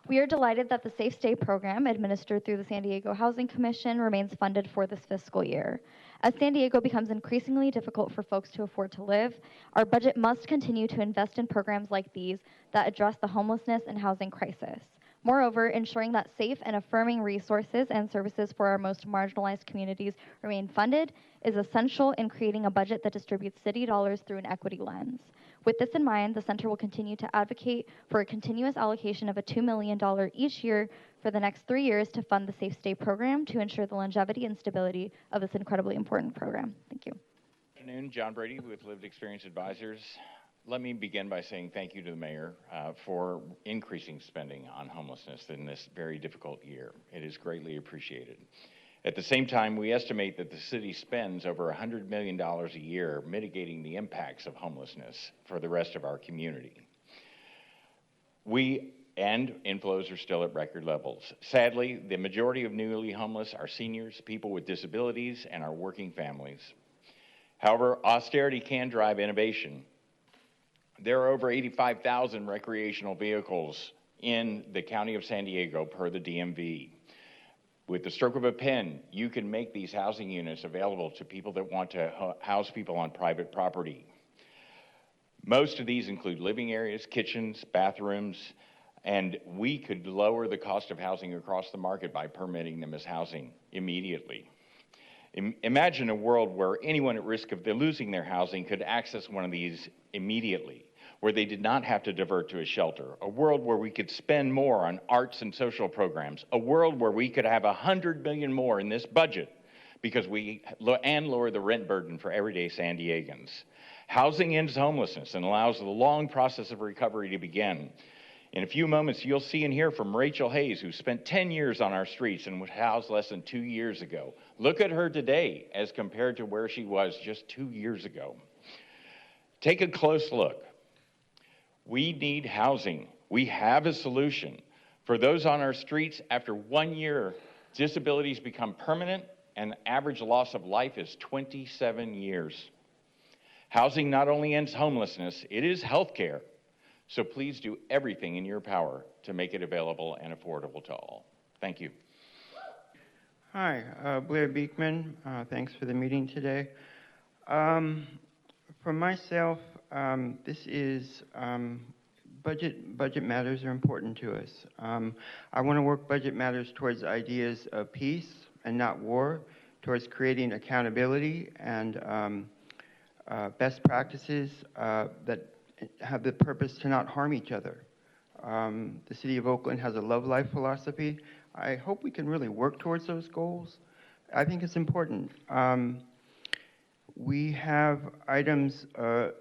We are delighted that the Safe Stay program administered through the San Diego Housing Commission remains funded for this fiscal year. As San Diego becomes increasingly difficult for folks to afford to live, our budget must continue to invest in programs like these that address the homelessness and housing crisis. Moreover, ensuring that safe and affirming resources and services for our most marginalized communities remain funded is essential in creating a budget that distributes city dollars through an equity lens. With this in mind, the center will continue to advocate for a continuous allocation of a $2 million each year for the next 3 years to fund the Safe Stay program to ensure the longevity and stability of this incredibly important program. Thank you. Good afternoon, John Brady with Lived Experience Advisors. Let me begin by saying thank you to the mayor for increasing spending on homelessness in this very difficult year. It is greatly appreciated. At the same time, we estimate that the city spends over $100 million a year mitigating the impacts of homelessness for the rest of our community. And inflows are still at record levels. Sadly, the majority of newly homeless are seniors, people with disabilities, and our working families. However, austerity can drive innovation. There are over 85,000 recreational vehicles in the county of San Diego per the DMV. With the stroke of a pen, you can make these housing units available to people that want to house people on private property. Most of these include living areas, kitchens, bathrooms, and we could lower the cost of housing across the market by permitting them as housing immediately. Imagine a world where anyone at risk of losing their housing could access one of these immediately, where they did not have to divert to a shelter, a world where we could spend more on arts and social programs, a world where we could have $100 million more in this budget because and lower the rent burden for everyday San Diegans. Housing ends homelessness and allows the long process of recovery to begin. In a few moments, you'll see and hear from Rachel Hayes, who spent 10 years on our streets and was housed less than 2 years ago. Look at her today as compared to where she was just 2 years ago. Take a close look. We need housing. We have a solution. For those on our streets, after 1 year Disabilities become permanent, and the average loss of life is 27 years. Housing not only ends homelessness, it is health care. So please do everything in your power to make it available and affordable to all. Thank you. Hi, Blair Beekman. Thanks for the meeting today. For myself, this is budget matters are important to us. I want to work budget matters towards ideas of peace and not war, towards creating accountability and best practices that have the purpose to not harm each other. The City of Oakland has a love life philosophy. I hope we can really work towards those goals. I think it's important. We have items, I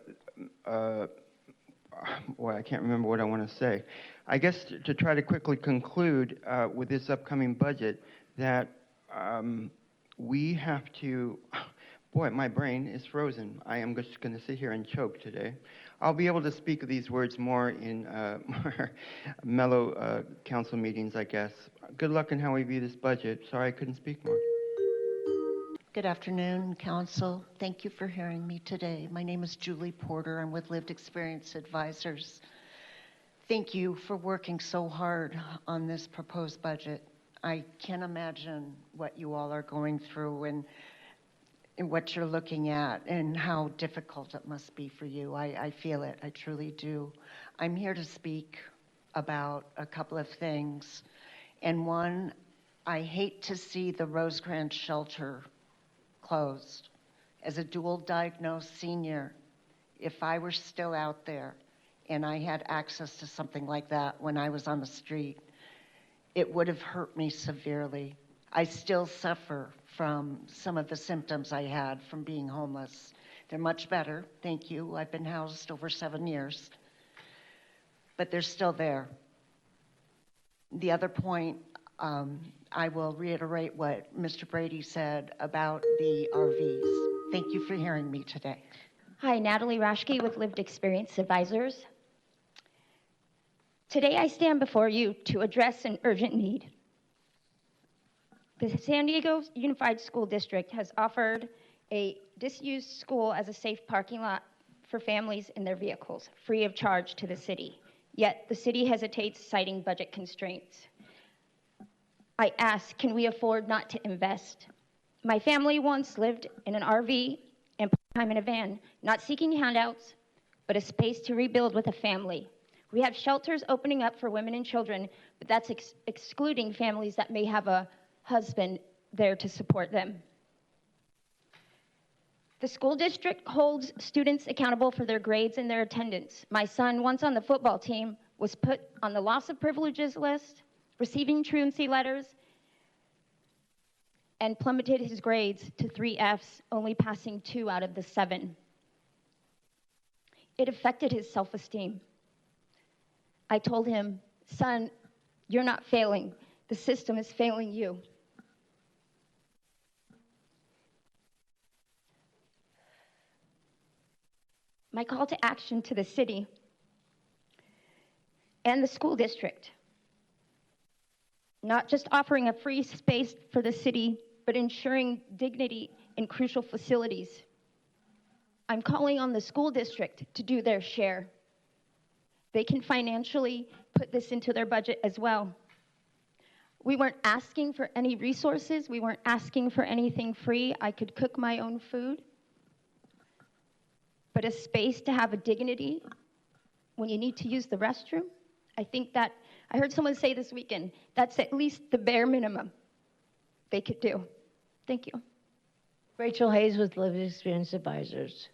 can't remember what I want to say. I guess to try to quickly conclude with this upcoming budget that we have to, boy, my brain is frozen. I am just going to sit here and choke today. I'll be able to speak these words more in more mellow council meetings, I guess. Good luck in how we view this budget. Sorry I couldn't speak more. Good afternoon, Council. Thank you for hearing me today. My name is Julie Porter. I'm with Lived Experience Advisors. Thank you for working so hard on this proposed budget. I can't imagine what you all are going through and what you're looking at and how difficult it must be for you. I feel it. I truly do. I'm here to speak about a couple of things. And one, I hate to see the Rosecrans shelter closed. As a dual diagnosed senior, if I were still out there and I had access to something like that when I was on the street, it would have hurt me severely. I still suffer from some of the symptoms I had from being homeless. They're much better, thank you. I've been housed over 7 years, but they're still there. The other point, I will reiterate what Mr. Brady said about the RVs. Thank you for hearing me today. Hi, Natalie Rashke with Lived Experience Advisors. Today I stand before you to address an urgent need. The San Diego Unified School District has offered a disused school as a safe parking lot for families in their vehicles, free of charge to the city. Yet the city hesitates, citing budget constraints. I ask, can we afford not to invest? My family once lived in an RV and part-time in a van, not seeking handouts, but a space to rebuild with a family. We have shelters opening up for women and children, but that's excluding families that may have a husband there to support them. The school district holds students accountable for their grades and their attendance. My son, once on the football team, was put on the loss of privileges list, receiving truancy letters, and plummeted his grades to 3 Fs, only passing 2 out of the 7. It affected his self-esteem. I told him, son, you're not failing. The system is failing you. My call to action to the city and the school district, not just offering a free space for the city, but ensuring dignity in crucial facilities. I'm calling on the school district to do their share. They can financially put this into their budget as well. We weren't asking for any resources. We weren't asking for anything free. I could cook my own food. But a space to have a dignity when you need to use the restroom, I think that, I heard someone say this weekend, that's at least the bare minimum they could do. Thank you. Rachel Hayes with Lived Experience Advisors.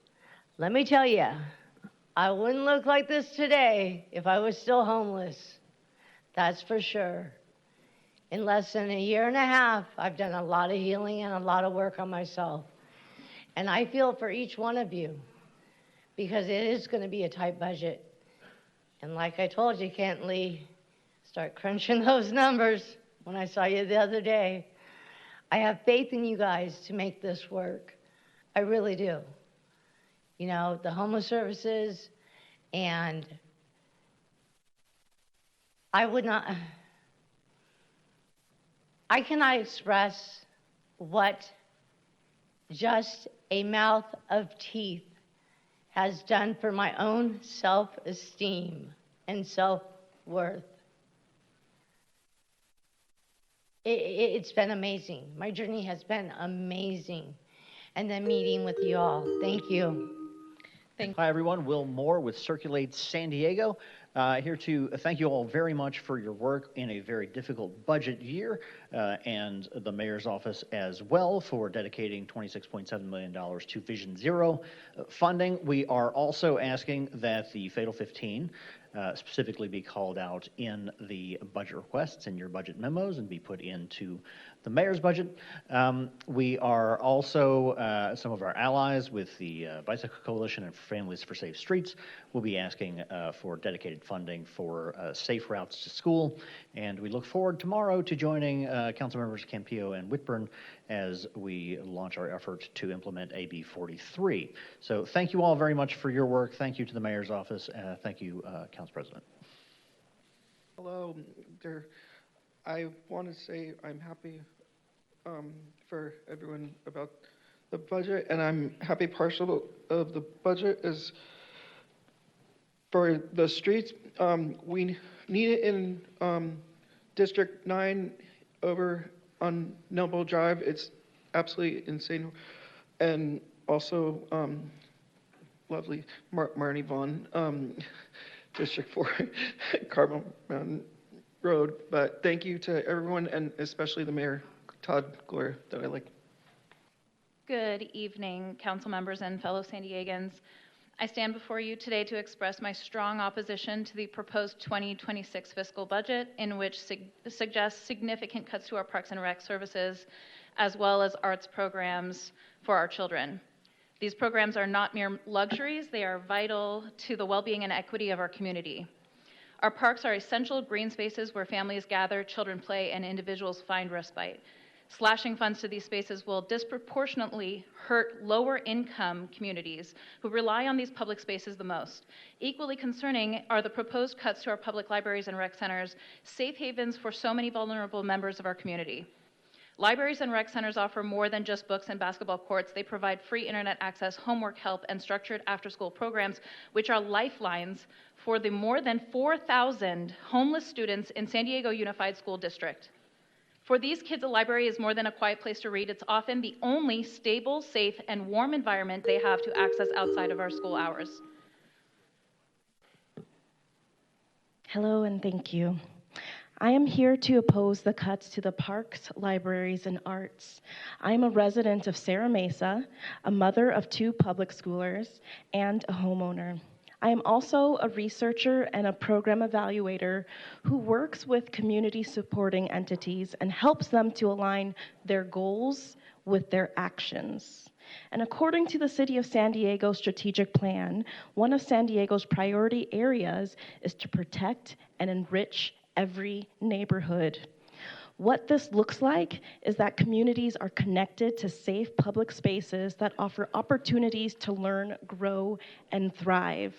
Let me tell you, I wouldn't look like this today if I was still homeless. That's for sure. In less than a year and a half, I've done a lot of healing and a lot of work on myself. And I feel for each one of you, because it is going to be a tight budget. And like I told you, Kent Lee, start crunching those numbers when I saw you the other day. I have faith in you guys to make this work. I really do. You know, the homeless services, and I would not, I cannot express what just a mouth of teeth has done for my own self-esteem and self-worth. It's been amazing. My journey has been amazing. And then meeting with you all. Thank you. Hi, everyone. Will Moore with Circulate San Diego. Here to thank you all very much for your work in a very difficult budget year, and the mayor's office as well for dedicating $26.7 million to Vision Zero funding. We are also asking that the Fatal 15 specifically be called out in the budget requests in your budget memos and be put into the mayor's budget. We are also, some of our allies with the Bicycle Coalition and Families for Safe Streets will be asking for dedicated funding for safe routes to school. And we look forward tomorrow to joining council members Campillo and Whitburn as we launch our effort to implement AB 43. So thank you all very much for your work. Thank you to the mayor's office. Thank you, Council President. Hello, I want to say I'm happy for everyone about the budget, and I'm happy partial of the budget is for the streets. We need it in District 9 over on Noble Drive. It's absolutely insane. And also lovely Marnie Vaughn, District 4, Carbon Mountain Road. But thank you to everyone, and especially the mayor, Todd Gloria, that I like. Good evening, council members and fellow San Diegans. I stand before you today to express my strong opposition to the proposed 2026 fiscal budget, in which suggests significant cuts to our Parks and Rec services, as well as arts programs for our children. These programs are not mere luxuries, they are vital to the well-being and equity of our community. Our parks are essential green spaces where families gather, children play, and individuals find respite. Slashing funds to these spaces will disproportionately hurt lower-income communities who rely on these public spaces the most. Equally concerning are the proposed cuts to our public libraries and rec centers, safe havens for so many vulnerable members of our community. Libraries and rec centers offer more than just books and basketball courts. They provide free internet access, homework help, and structured after-school programs, which are lifelines for the more than 4,000 homeless students in San Diego Unified School District. For these kids, a library is more than a quiet place to read. It's often the only stable, safe, and warm environment they have to access outside of our school hours. Hello and thank you. I am here to oppose the cuts to the parks, libraries, and arts. I am a resident of Serra Mesa, a mother of 2 public schoolers, and a homeowner. I am also a researcher and a program evaluator who works with community supporting entities and helps them to align their goals with their actions. And according to the City of San Diego strategic plan, one of San Diego's priority areas is to protect and enrich every neighborhood. What this looks like is that communities are connected to safe public spaces that offer opportunities to learn, grow, and thrive.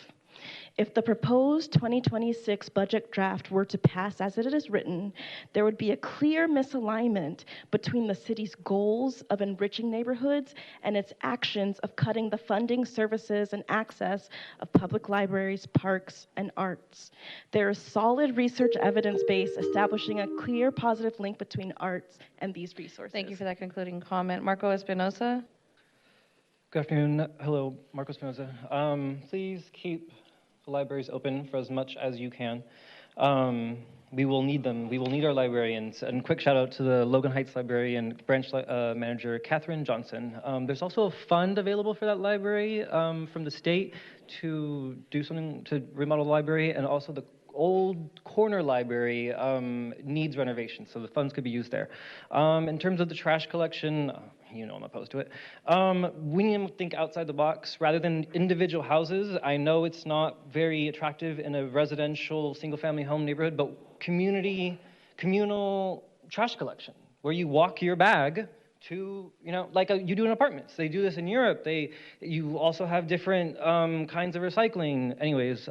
If the proposed 2026 budget draft were to pass as it is written, there would be a clear misalignment between the city's goals of enriching neighborhoods and its actions of cutting the funding, services, and access of public libraries, parks, and arts. There is solid research evidence base establishing a clear positive link between arts and these resources. Thank you for that concluding comment. Marco Espinosa. Good afternoon. Hello, Marco Espinosa. Please keep the libraries open for as much as you can. We will need them. We will need our librarians. And quick shout out to the Logan Heights Library and branch manager, Catherine Johnson. There's also a fund available for that library from the state to do something to remodel the library, and also the old corner library needs renovation, so the funds could be used there. In terms of the trash collection, you know I'm opposed to it. We need to think outside the box rather than individual houses. I know it's not very attractive in a residential single-family home neighborhood, but communal trash collection, where you walk your bag to, like you do in apartments. They do this in Europe. You also have different kinds of recycling. Anyways,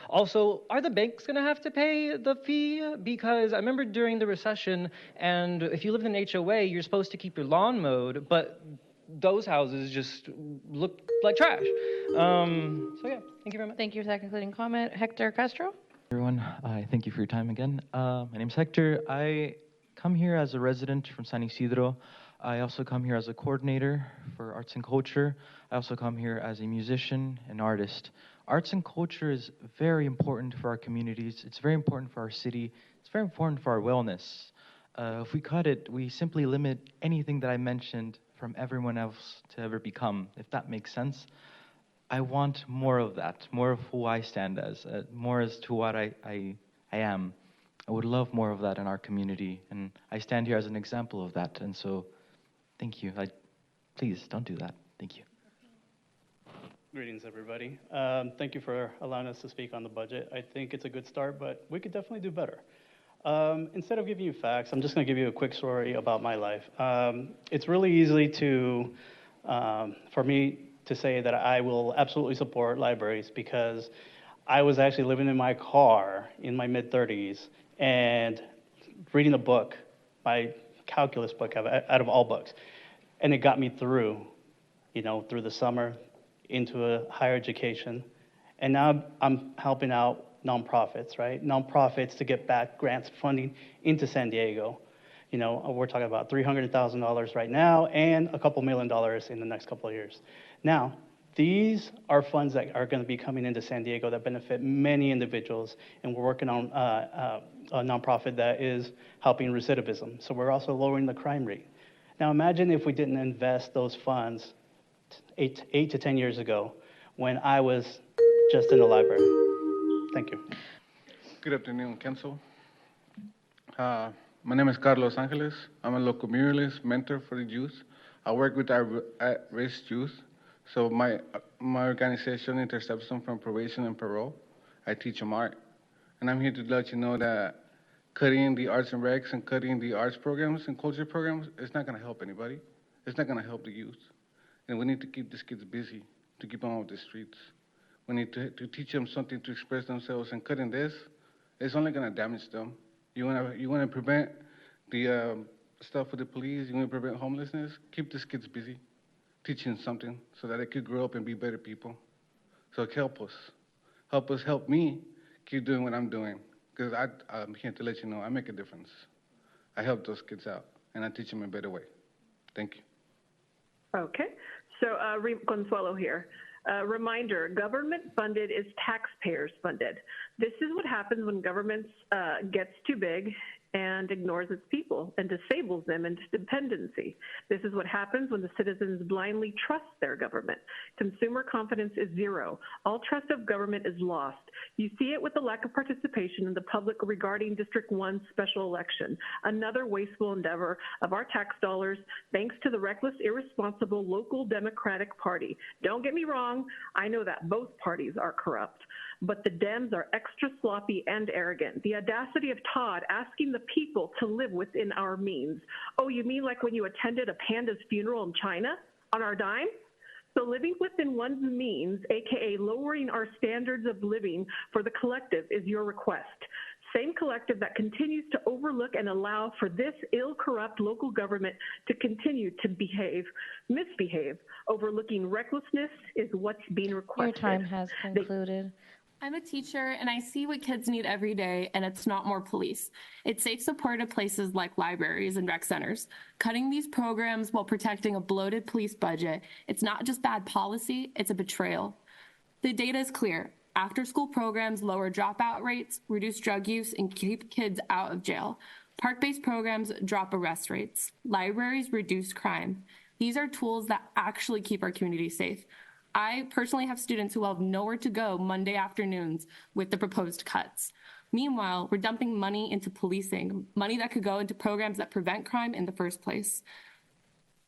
also, are the banks gonna have to pay the fee? Because I remember during the recession, and if you live in an HOA, you're supposed to keep your lawn mowed, but those houses just look like trash. So yeah, thank you very much. Thank you for that concluding comment. Hector Castro? Everyone, thank you for your time again. My name's Hector. I come here as a resident from San Isidro. I also come here as a coordinator for arts and culture. I also come here as a musician and artist. Arts and culture is very important for our communities. It's very important for our city. It's very important for our wellness. If we cut it, we simply limit anything that I mentioned from everyone else to ever become, if that makes sense. I want more of that, more of who I stand as, more as to what I am. I would love more of that in our community, and I stand here as an example of that, and so thank you. Please, don't do that. Thank you. Greetings, everybody. Thank you for allowing us to speak on the budget. I think it's a good start, but we could definitely do better. Instead of giving you facts, I'm just going to give you a quick story about my life. It's really easy for me to say that I will absolutely support libraries because I was actually living in my car in my mid-30s and reading a book, my calculus book out of all books, and it got me through the summer into a higher education. And now I'm helping out nonprofits, right? Nonprofits to get back grants funding into San Diego. We're talking about $300,000 right now and a couple $1 million in the next couple of years. Now, these are funds that are going to be coming into San Diego that benefit many individuals, and we're working on a nonprofit that is helping recidivism. So we're also lowering the crime rate. Now, imagine if we didn't invest those funds 8 to 10 years ago when I was just in the library. Thank you. Good afternoon, Council. My name is Carlos Angeles. I'm a local muralist, mentor for the youth. I work with our at-risk youth. So my organization intercepts them from probation and parole. I teach them art. And I'm here to let you know that cutting the arts and recs and cutting the arts programs and culture programs is not going to help anybody. It's not going to help the youth. And we need to keep these kids busy to keep them off the streets. We need to teach them something to express themselves, and cutting this, it's only going to damage them. You want to prevent the stuff with the police, you want to prevent homelessness, keep these kids busy, teach them something so that they could grow up and be better people. So help us, help me keep doing what I'm doing, because I'm here to let you know I make a difference. I help those kids out, and I teach them a better way. Thank you. Okay, so Consuelo here. Reminder, government funded is taxpayers funded. This is what happens when government gets too big and ignores its people and disables them into dependency. This is what happens when the citizens blindly trust their government. Consumer confidence is zero. All trust of government is lost. You see it with the lack of participation in the public regarding District 1 special election, another wasteful endeavor of our tax dollars thanks to the reckless, irresponsible local Democratic Party. Don't get me wrong, I know that both parties are corrupt, but the Dems are extra sloppy and arrogant. The audacity of Todd asking the people to live within our means. Oh, you mean like when you attended a panda's funeral in China on our dime? So living within one's means, AKA lowering our standards of living for the collective, is your request. Same collective that continues to overlook and allow for this ill-corrupt local government to continue to misbehave. Overlooking recklessness is what's being requested. Your time has concluded. I'm a teacher and I see what kids need every day, and it's not more police. It's safe support at places like libraries and rec centers. Cutting these programs while protecting a bloated police budget, it's not just bad policy, it's a betrayal. The data is clear. After-school programs lower dropout rates, reduce drug use, and keep kids out of jail. Park-based programs drop arrest rates. Libraries reduce crime. These are tools that actually keep our community safe. I personally have students who will have nowhere to go Monday afternoons with the proposed cuts. Meanwhile, we're dumping money into policing, money that could go into programs that prevent crime in the first place.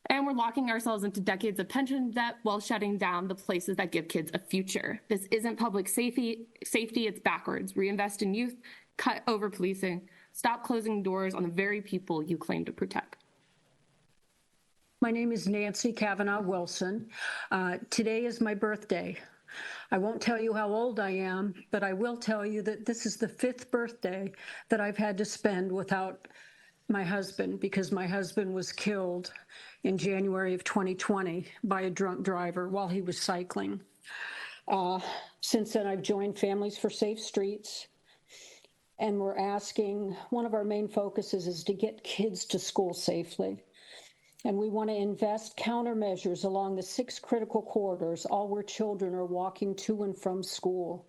And we're locking ourselves into decades of pension debt while shutting down the places that give kids a future. This isn't public safety, it's backwards. Reinvest in youth, cut over policing, stop closing doors on the very people you claim to protect. My name is Nancy Kavanaugh Wilson. Today is my birthday. I won't tell you how old I am, but I will tell you that this is the 5th birthday that I've had to spend without my husband, because my husband was killed in January of 2020 by a drunk driver while he was cycling. Since then, I've joined Families for Safe Streets, and we're asking, one of our main focuses is to get kids to school safely. And we want to invest countermeasures along the 6 critical corridors, all where children are walking to and from school.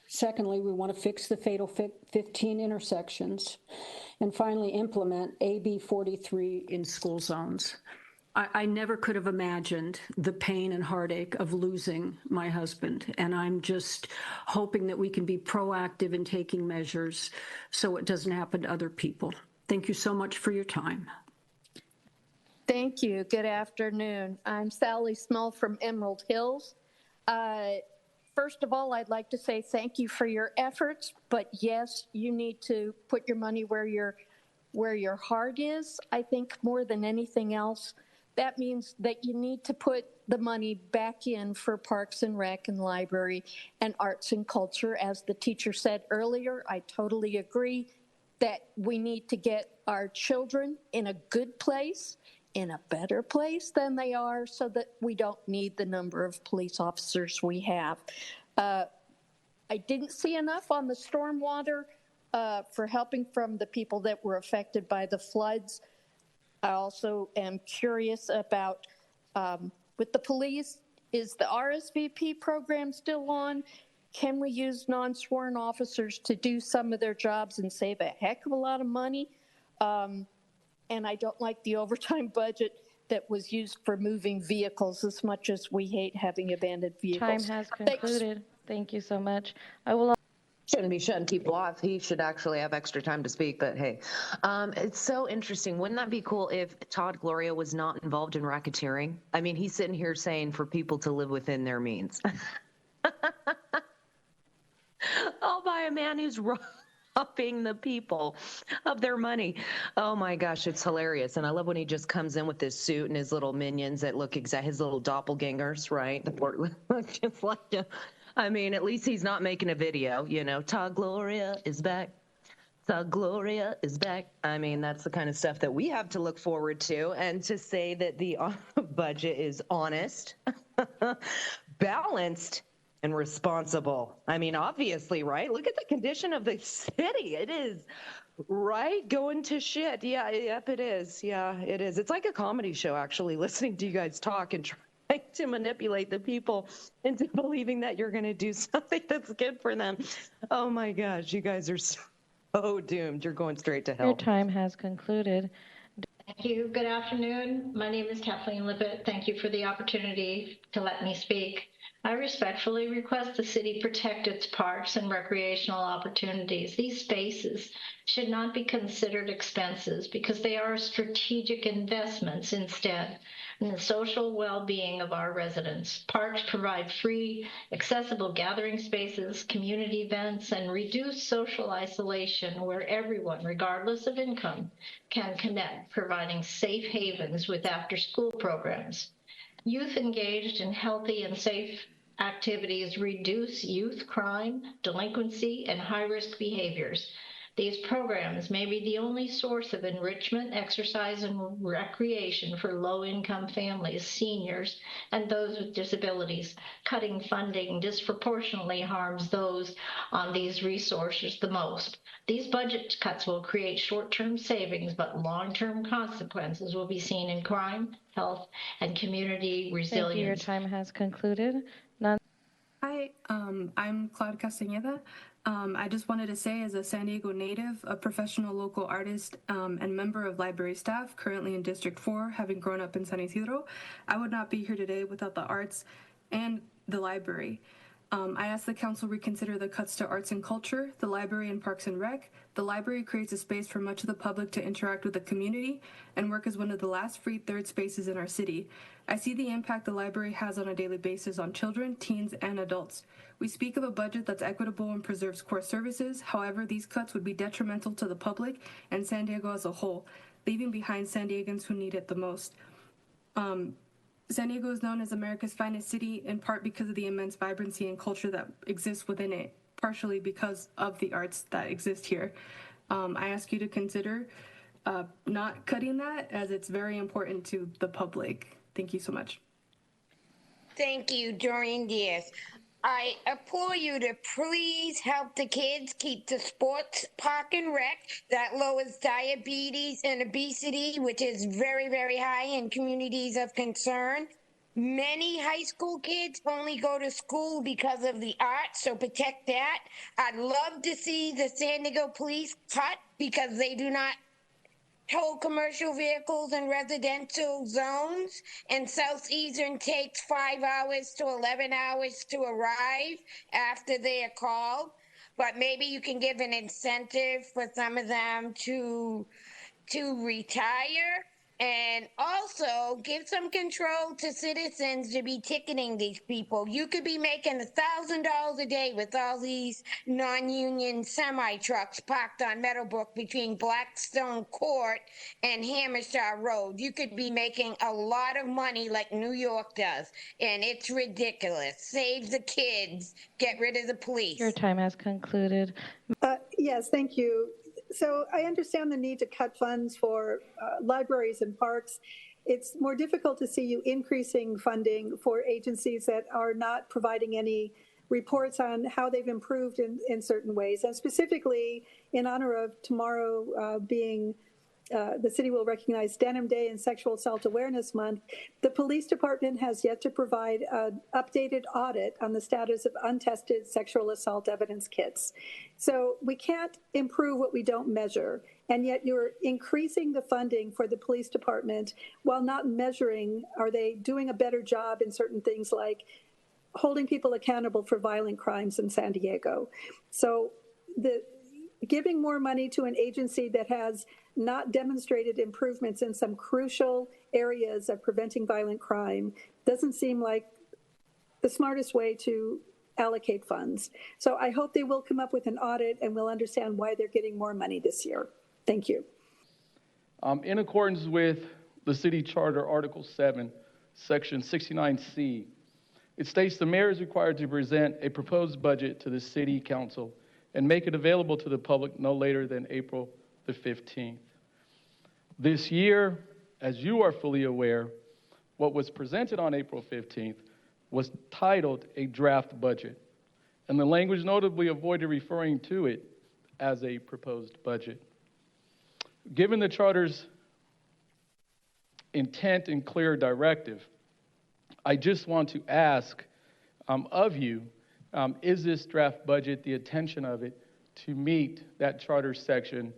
Secondly, we want to fix the fatal 15 intersections. And finally, implement AB 43 in school zones. I never could have imagined the pain and heartache of losing my husband. And I'm just hoping that we can be proactive in taking measures so it doesn't happen to other people. Thank you so much for your time. Thank you. Good afternoon. I'm Sally Small from Emerald Hills. First of all, I'd like to say thank you for your efforts, but yes, you need to put your money where your heart is. I think more than anything else, that means that you need to put the money back in for Parks and Rec and Library and Arts and Culture. As the teacher said earlier, I totally agree that we need to get our children in a good place, in a better place than they are, so that we don't need the number of police officers we have. I didn't see enough on the stormwater for helping from the people that were affected by the floods. I also am curious about, with the police, is the RSVP program still on? Can we use non-sworn officers to do some of their jobs and save a heck of a lot of money? And I don't like the overtime budget that was used for moving vehicles, as much as we hate having abandoned vehicles. Time has Thanks. concluded. Thank you so much. I will. Shouldn't be shutting people off. He should actually have extra time to speak, but hey. It's so interesting. Wouldn't that be cool if Todd Gloria was not involved in racketeering? I mean, he's sitting here saying for people to live within their means. All by a man who's robbing the people of their money. Oh my gosh, it's hilarious. And I love when he just comes in with his suit and his little minions that look his little doppelgangers, right? The Portland look just like him. I mean, at least he's not making a video, you know. Todd Gloria is back. Todd Gloria is back. I mean, that's the kind of stuff that we have to look forward to. And to say that the budget is honest, balanced, and responsible. I mean, obviously, right? Look at the condition of the city. It is, right? Going to shit. Yeah, yep, it is. Yeah, it is. It's like a comedy show, actually, listening to you guys talk and trying to manipulate the people into believing that you're going to do something that's good for them. Oh my gosh, you guys are so doomed. You're going straight to hell. Your time has concluded. Thank you. Good afternoon. My name is Kathleen Lippett. Thank you for the opportunity to let me speak. I respectfully request the city protect its parks and recreational opportunities. These spaces should not be considered expenses because they are strategic investments instead in the social well-being of our residents. Parks provide free, accessible gathering spaces, community events, and reduce social isolation where everyone, regardless of income, can connect, providing safe havens with after-school programs. Youth engaged in healthy and safe activities reduce youth crime, delinquency, and high-risk behaviors. These programs may be the only source of enrichment, exercise, and recreation for low-income families, seniors, and those with disabilities. Cutting funding disproportionately harms those on these resources the most. These budget cuts will create short-term savings, but long-term consequences will be seen in crime, health, and community resilience. Thank you. Your time has concluded. Hi, I'm Claude Castañeda. I just wanted to say, as a San Diego native, a professional local artist, and member of library staff, currently in District 4, having grown up in San Isidro, I would not be here today without the arts and the library. I ask the council reconsider the cuts to arts and culture, the library, and parks and rec. The library creates a space for much of the public to interact with the community and work as one of the last free third spaces in our city. I see the impact the library has on a daily basis on children, teens, and adults. We speak of a budget that's equitable and preserves core services. However, these cuts would be detrimental to the public and San Diego as a whole. leaving behind San Diegans who need it the most. San Diego is known as America's finest city in part because of the immense vibrancy and culture that exists within it, partially because of the arts that exist here. I ask you to consider not cutting that, as it's very important to the public. Thank you so much. Thank you, Doreen Diaz. I implore you to please help the kids keep the sports park and rec. That lowers diabetes and obesity, which is very, very high in communities of concern. Many high school kids only go to school because of the arts, so protect that. I'd love to see the San Diego police cut because they do not tow commercial vehicles in residential zones, and Southeastern takes 5 hours to 11 hours to arrive after they are called. But maybe you can give an incentive for some of them to retire, and also give some control to citizens to be ticketing these people. You could be making $1,000 a day with all these non-union semi-trucks parked on Meadowbrook between Blackstone Court and Hammershaw Road. You could be making a lot of money like New York does, and it's ridiculous. Save the kids, get rid of the police. Your time has concluded. Yes, thank you. So I understand the need to cut funds for libraries and parks. It's more difficult to see you increasing funding for agencies that are not providing any reports on how they've improved in certain ways. And specifically, in honor of tomorrow being the city will recognize Denim Day and Sexual Assault Awareness Month, the police department has yet to provide an updated audit on the status of untested sexual assault evidence kits. So we can't improve what we don't measure, and yet you're increasing the funding for the police department while not measuring, are they doing a better job in certain things like holding people accountable for violent crimes in San Diego. So giving more money to an agency that has not demonstrated improvements in some crucial areas of preventing violent crime doesn't seem like the smartest way to allocate funds. So I hope they will come up with an audit and we'll understand why they're getting more money this year. Thank you. In accordance with the City Charter, Article 7, Section 69C, it states the mayor is required to present a proposed budget to the City Council and make it available to the public no later than April the 15th. This year, as you are fully aware, what was presented on April 15th was titled a draft budget, and the language notably avoided referring to it as a proposed budget. Given the Charter's intent and clear directive, I just want to ask of you, is this draft budget, the intention of it, to meet that charter section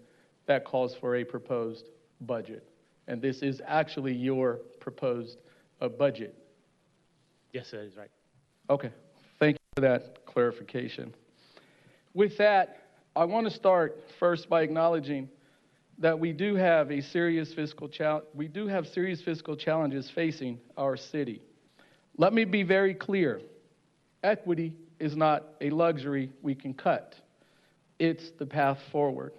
that calls for a proposed budget? And this is actually your proposed budget. Yes, that is right. Okay, thank you for that clarification. With that, I want to start first by acknowledging that we do have serious fiscal challenges facing our city. Let me be very clear. Equity is not a luxury we can cut. It's the path forward.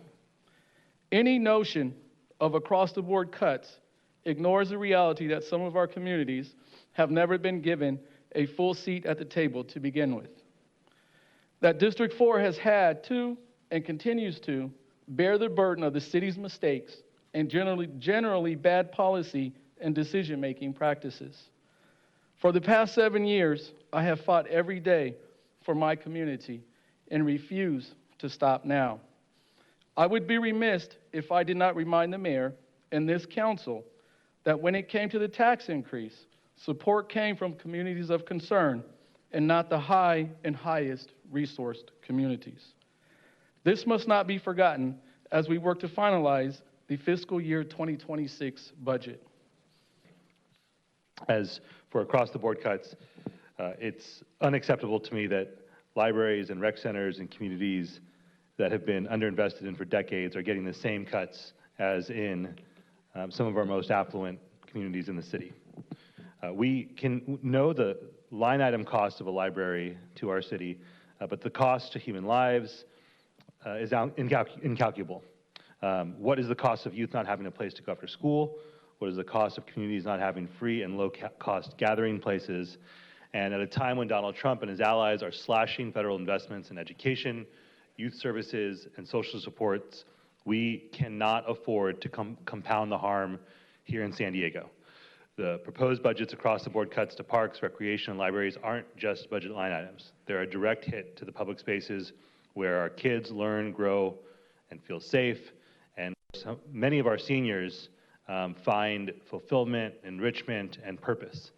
Any notion of across-the-board cuts ignores the reality that some of our communities have never been given a full seat at the table to begin with. That District 4 has had to and continues to bear the burden of the city's mistakes and generally bad policy and decision-making practices. For the past 7 years, I have fought every day for my community and refuse to stop now. I would be remiss if I did not remind the mayor and this council that when it came to the tax increase, support came from communities of concern and not the high and highest resourced communities. This must not be forgotten as we work to finalize the fiscal year 2026 budget. As for across-the-board cuts, it's unacceptable to me that libraries and rec centers and communities that have been underinvested in for decades are getting the same cuts as in some of our most affluent communities in the city. We can know the line item cost of a library to our city, but the cost to human lives is incalculable. What is the cost of youth not having a place to go after school? What is the cost of communities not having free and low-cost gathering places? And at a time when Donald Trump and his allies are slashing federal investments in education, youth services, and social supports, we cannot afford to compound the harm here in San Diego. The proposed budgets across the board cuts to parks, recreation, and libraries aren't just budget line items. They're a direct hit to the public spaces where our kids learn, grow, and feel safe. And many of our seniors find fulfillment, enrichment, and purpose.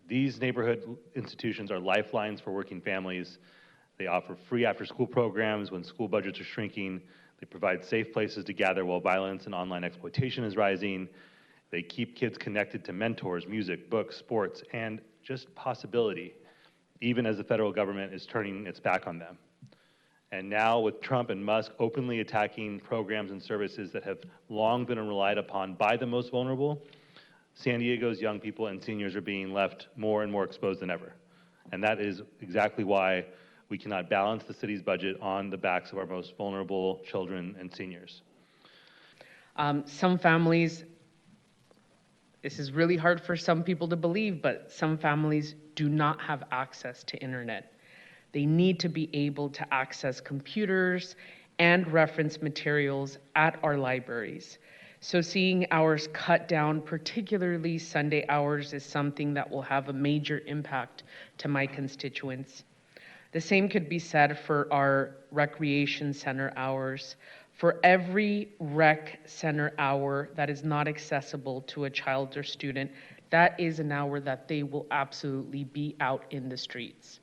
These neighborhood institutions are lifelines for working families. They offer free after-school programs when school budgets are shrinking. They provide safe places to gather while violence and online exploitation is rising. They keep kids connected to mentors, music, books, sports, and just possibility, even as the federal government is turning its back on them. And now with Trump and Musk openly attacking programs and services that have long been relied upon by the most vulnerable, San Diego's young people and seniors are being left more and more exposed than ever. And that is exactly why we cannot balance the city's budget on the backs of our most vulnerable children and seniors. Some families, this is really hard for some people to believe, but some families do not have access to internet. They need to be able to access computers and reference materials at our libraries. So seeing hours cut down, particularly Sunday hours, is something that will have a major impact to my constituents. The same could be said for our recreation center hours. For every rec center hour that is not accessible to a child or student, that is an hour that they will absolutely be out in the streets.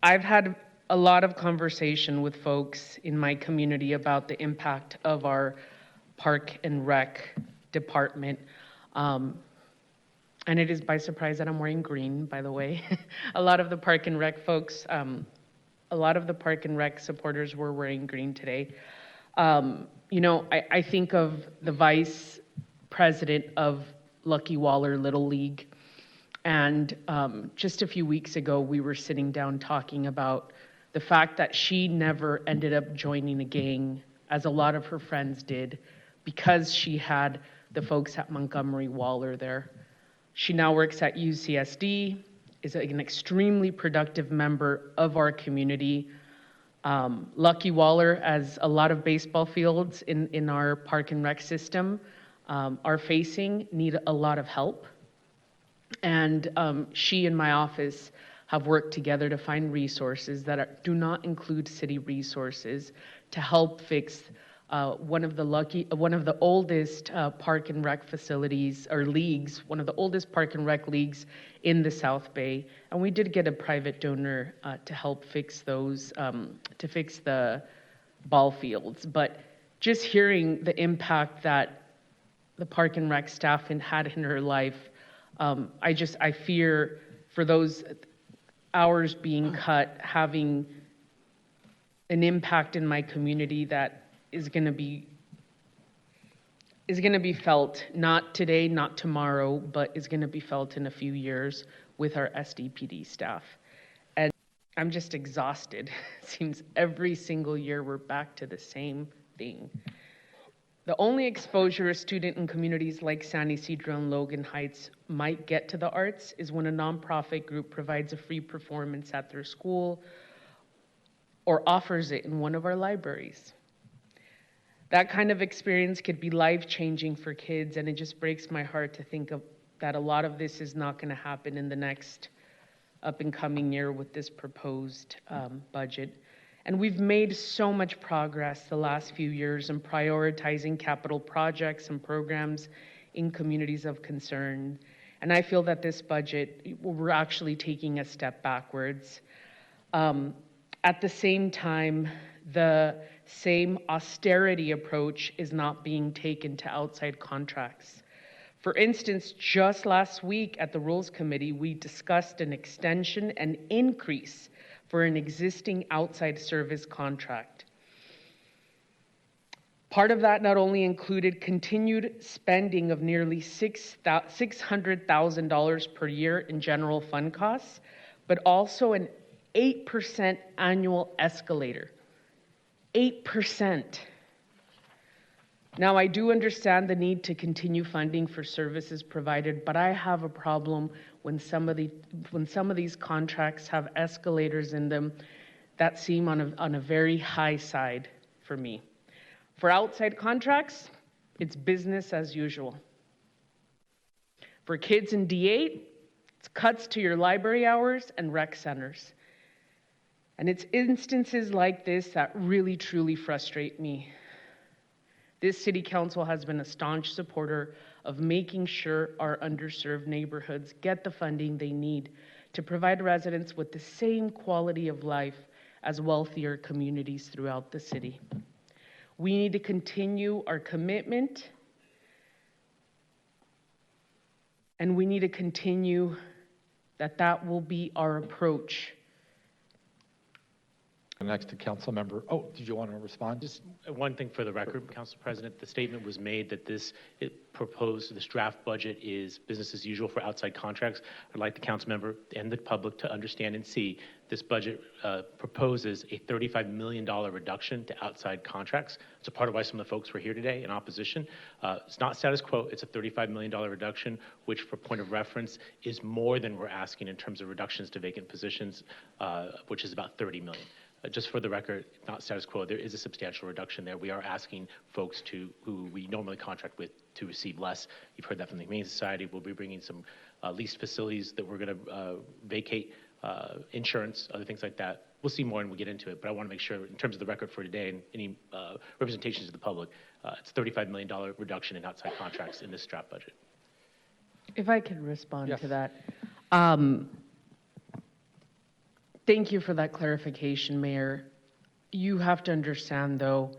I've had a lot of conversation with folks in my community about the impact of our park and rec department. And it is by surprise that I'm wearing green, by the way. A lot of the park and rec folks, a lot of the park and rec supporters were wearing green today. You know, I think of the vice president of Lucky Waller Little League. And just a few weeks ago, we were sitting down talking about the fact that she never ended up joining a gang, as a lot of her friends did, because she had the folks at Montgomery Waller there. She now works at UCSD, is an extremely productive member of our community. Lucky Waller, as a lot of baseball fields in our park and rec system are facing, need a lot of help. And she and my office have worked together to find resources that do not include city resources to help fix one of the oldest park and rec facilities or leagues, one of the oldest park and rec leagues in the South Bay. And we did get a private donor to help fix those, to fix the ball fields. But just hearing the impact that the park and rec staff had in her life, I fear for those hours being cut, having an impact in my community that is going to be felt, not today, not tomorrow, but is going to be felt in a few years with our SDPD staff. And I'm just exhausted. It seems every single year we're back to the same thing. The only exposure a student in communities like San Ysidro and Logan Heights might get to the arts is when a nonprofit group provides a free performance at their school or offers it in one of our libraries. That kind of experience could be life-changing for kids, and it just breaks my heart to think of that a lot of this is not going to happen in the next up-and-coming year with this proposed budget. And we've made so much progress the last few years in prioritizing capital projects and programs in communities of concern. And I feel that this budget, we're actually taking a step backwards. At the same time, the same austerity approach is not being taken to outside contracts. For instance, just last week at the Rules Committee, we discussed an extension and increase for an existing outside service contract. Part of that not only included continued spending of nearly $600,000 per year in general fund costs, but also an 8% annual escalator. 8%. Now, I do understand the need to continue funding for services provided, but I have a problem when some of these contracts have escalators in them that seem on a very high side for me. For outside contracts, it's business as usual. For kids in D8, it's cuts to your library hours and rec centers. And it's instances like this that really, truly frustrate me. This city council has been a staunch supporter of making sure our underserved neighborhoods get the funding they need to provide residents with the same quality of life as wealthier communities throughout the city. We need to continue our commitment, and we need to continue that will be our approach. Next to Council Member. Oh, did you want to respond? Just one thing for the record, Council President. The statement was made that this draft budget is business as usual for outside contracts. I'd like the council member and the public to understand and see this budget proposes a $35 million reduction to outside contracts. It's a part of why some of the folks were here today in opposition. It's not status quo. It's a $35 million reduction, which, for point of reference, is more than we're asking in terms of reductions to vacant positions, which is about $30 million. Just for the record, not status quo, there is a substantial reduction there. We are asking folks who we normally contract with to receive less. You've heard that from the Humane Society. We'll be bringing some leased facilities that we're going to vacate, insurance, other things like that. We'll see more when we get into it, but I want to make sure in terms of the record for today and any representations to the public, it's $35 million reduction in outside contracts in this draft budget. If I could respond to that. Thank you for that clarification, Mayor. You have to understand, though,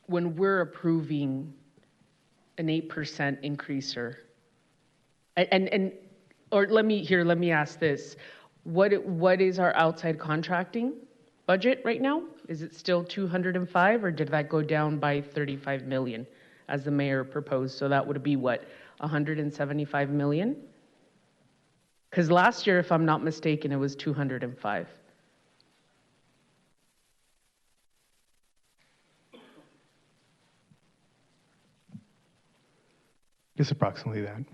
when we're approving an 8% increaser, or let me ask this: what is our outside contracting budget right now? Is it still 205, or did that go down by 35 million, as the mayor proposed? So that would be what, 175 million? Because last year, if I'm not mistaken, it was 205. It's approximately that.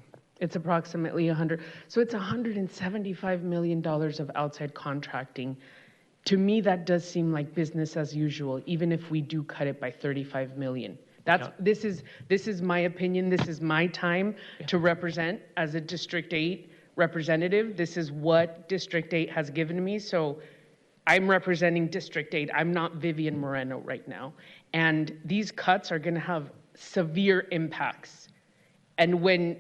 It's approximately 100. So it's $175 million of outside contracting. To me, that does seem like business as usual, even if we do cut it by 35 million. This is my opinion. This is my time to represent as a District 8 representative. This is what District 8 has given me. So I'm representing District 8. I'm not Vivian Moreno right now. And these cuts are going to have severe impacts. And when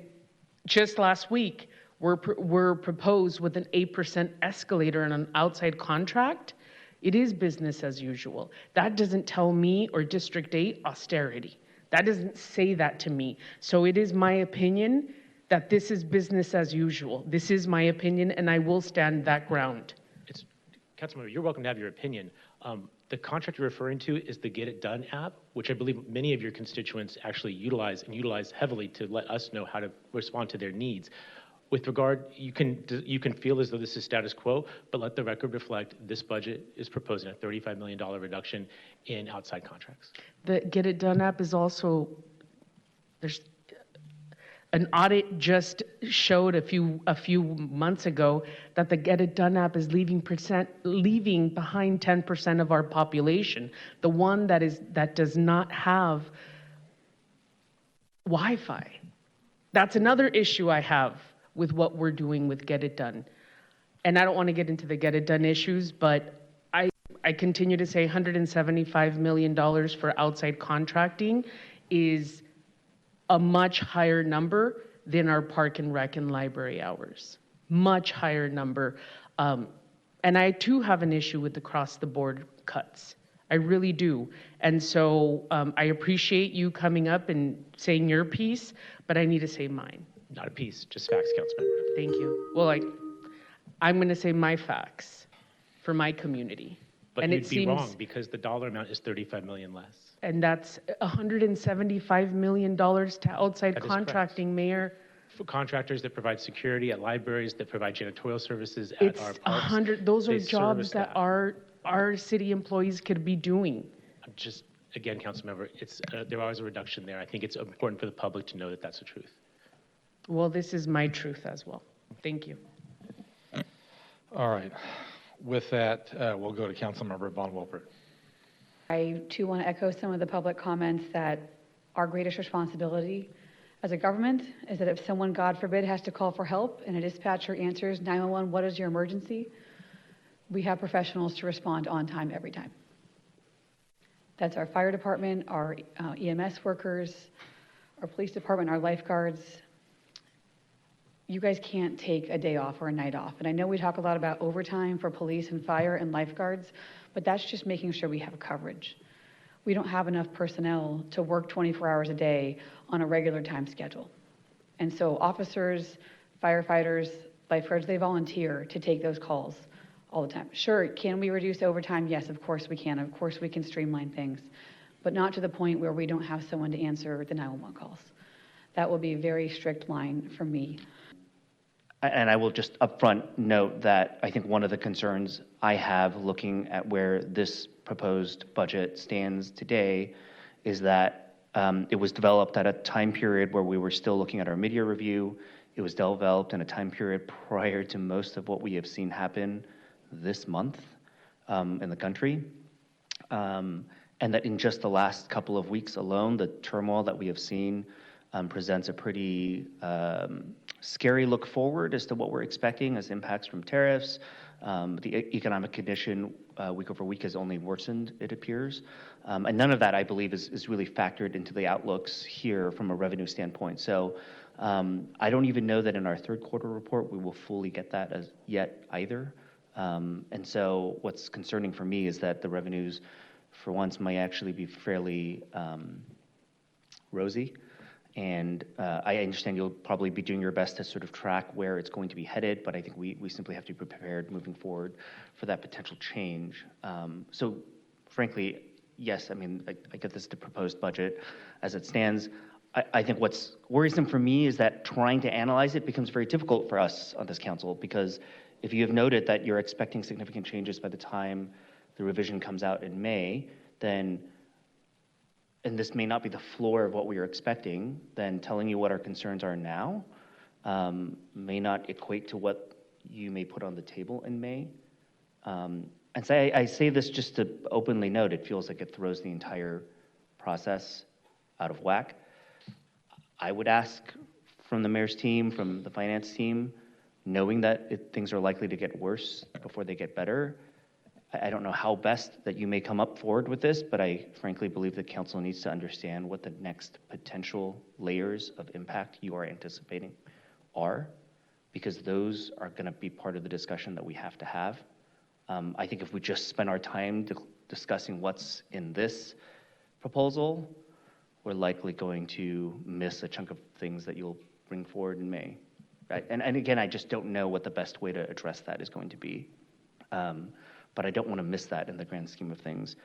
just last week we're proposed with an 8% escalator on an outside contract, it is business as usual. That doesn't tell me or District 8 austerity. That doesn't say that to me. So it is my opinion that this is business as usual. This is my opinion, and I will stand that ground. Councilmember, you're welcome to have your opinion. The contract you're referring to is the Get It Done app, which I believe many of your constituents actually utilize heavily to let us know how to respond to their needs. With regard, you can feel as though this is status quo, but let the record reflect this budget is proposing a $35 million reduction in outside contracts. The Get It Done app is also, there's an audit just showed a few months ago that the Get It Done app is leaving behind 10% of our population. The one that does not have Wi-Fi. That's another issue I have with what we're doing with Get It Done. And I don't want to get into the Get It Done issues, but I continue to say $175 million for outside contracting is a much higher number than our park and rec and library hours. Much higher number. And I too have an issue with across the board cuts. I really do. And so I appreciate you coming up and saying your piece, but I need to say mine. Not a piece, just facts, Councilmember. Thank you. Well, I'm going to say my facts for my community. But and you'd be wrong because the dollar amount is $35 million less. And that's $175 million to outside contracting, Mayor. For contractors that provide security at libraries, that provide janitorial services at our parks. Those are jobs that are our city employees could be doing. I'm just, again, Councilmember, there was a reduction there. I think it's important for the public to know that that's the truth. Well, this is my truth as well. Thank you. All right. With that, we'll go to Councilmember Von Wilpert. I too want to echo some of the public comments that our greatest responsibility as a government is that if someone, God forbid, has to call for help and a dispatcher answers 911, what is your emergency? We have professionals to respond on time every time. That's our fire department, our EMS workers, our police department, our lifeguards. You guys can't take a day off or a night off. And I know we talk a lot about overtime for police and fire and lifeguards, but that's just making sure we have coverage. We don't have enough personnel to work 24 hours a day on a regular time schedule. And so officers, firefighters, lifeguards, they volunteer to take those calls all the time. Sure, can we reduce overtime? Yes, of course we can. Of course we can streamline things, but not to the point where we don't have someone to answer the 911 calls. That will be a very strict line for me. And I will just upfront note that I think one of the concerns I have looking at where this proposed budget stands today is that it was developed at a time period where we were still looking at our mid-year review. It was developed in a time period prior to most of what we have seen happen this month in the country. And that in just the last couple of weeks alone, the turmoil that we have seen presents a pretty scary look forward as to what we're expecting as impacts from tariffs. The economic condition week over week has only worsened, it appears. And none of that, I believe, is really factored into the outlooks here from a revenue standpoint. So I don't even know that in our third quarter report we will fully get that as yet either. And so what's concerning for me is that the revenues, for once, might actually be fairly rosy. And I understand you'll probably be doing your best to sort of track where it's going to be headed, but I think we simply have to be prepared moving forward for that potential change. So frankly, yes, I mean, I get this, the proposed budget as it stands. I think what's worrisome for me is that trying to analyze it becomes very difficult for us on this council, because if you have noted that you're expecting significant changes by the time the revision comes out in May, then, and this may not be the floor of what we are expecting, then telling you what our concerns are now may not equate to what you may put on the table in May. And so I say this just to openly note, it feels like it throws the entire process out of whack. I would ask from the mayor's team, from the finance team, knowing that things are likely to get worse before they get better, I don't know how best that you may come up forward with this, but I frankly believe the council needs to understand what the next potential layers of impact you are anticipating are, because those are going to be part of the discussion that we have to have. I think if we just spend our time discussing what's in this proposal, we're likely going to miss a chunk of things that you'll bring forward in May. Right? And again, I just don't know what the best way to address that is going to be. But I don't want to miss that in the grand scheme of things.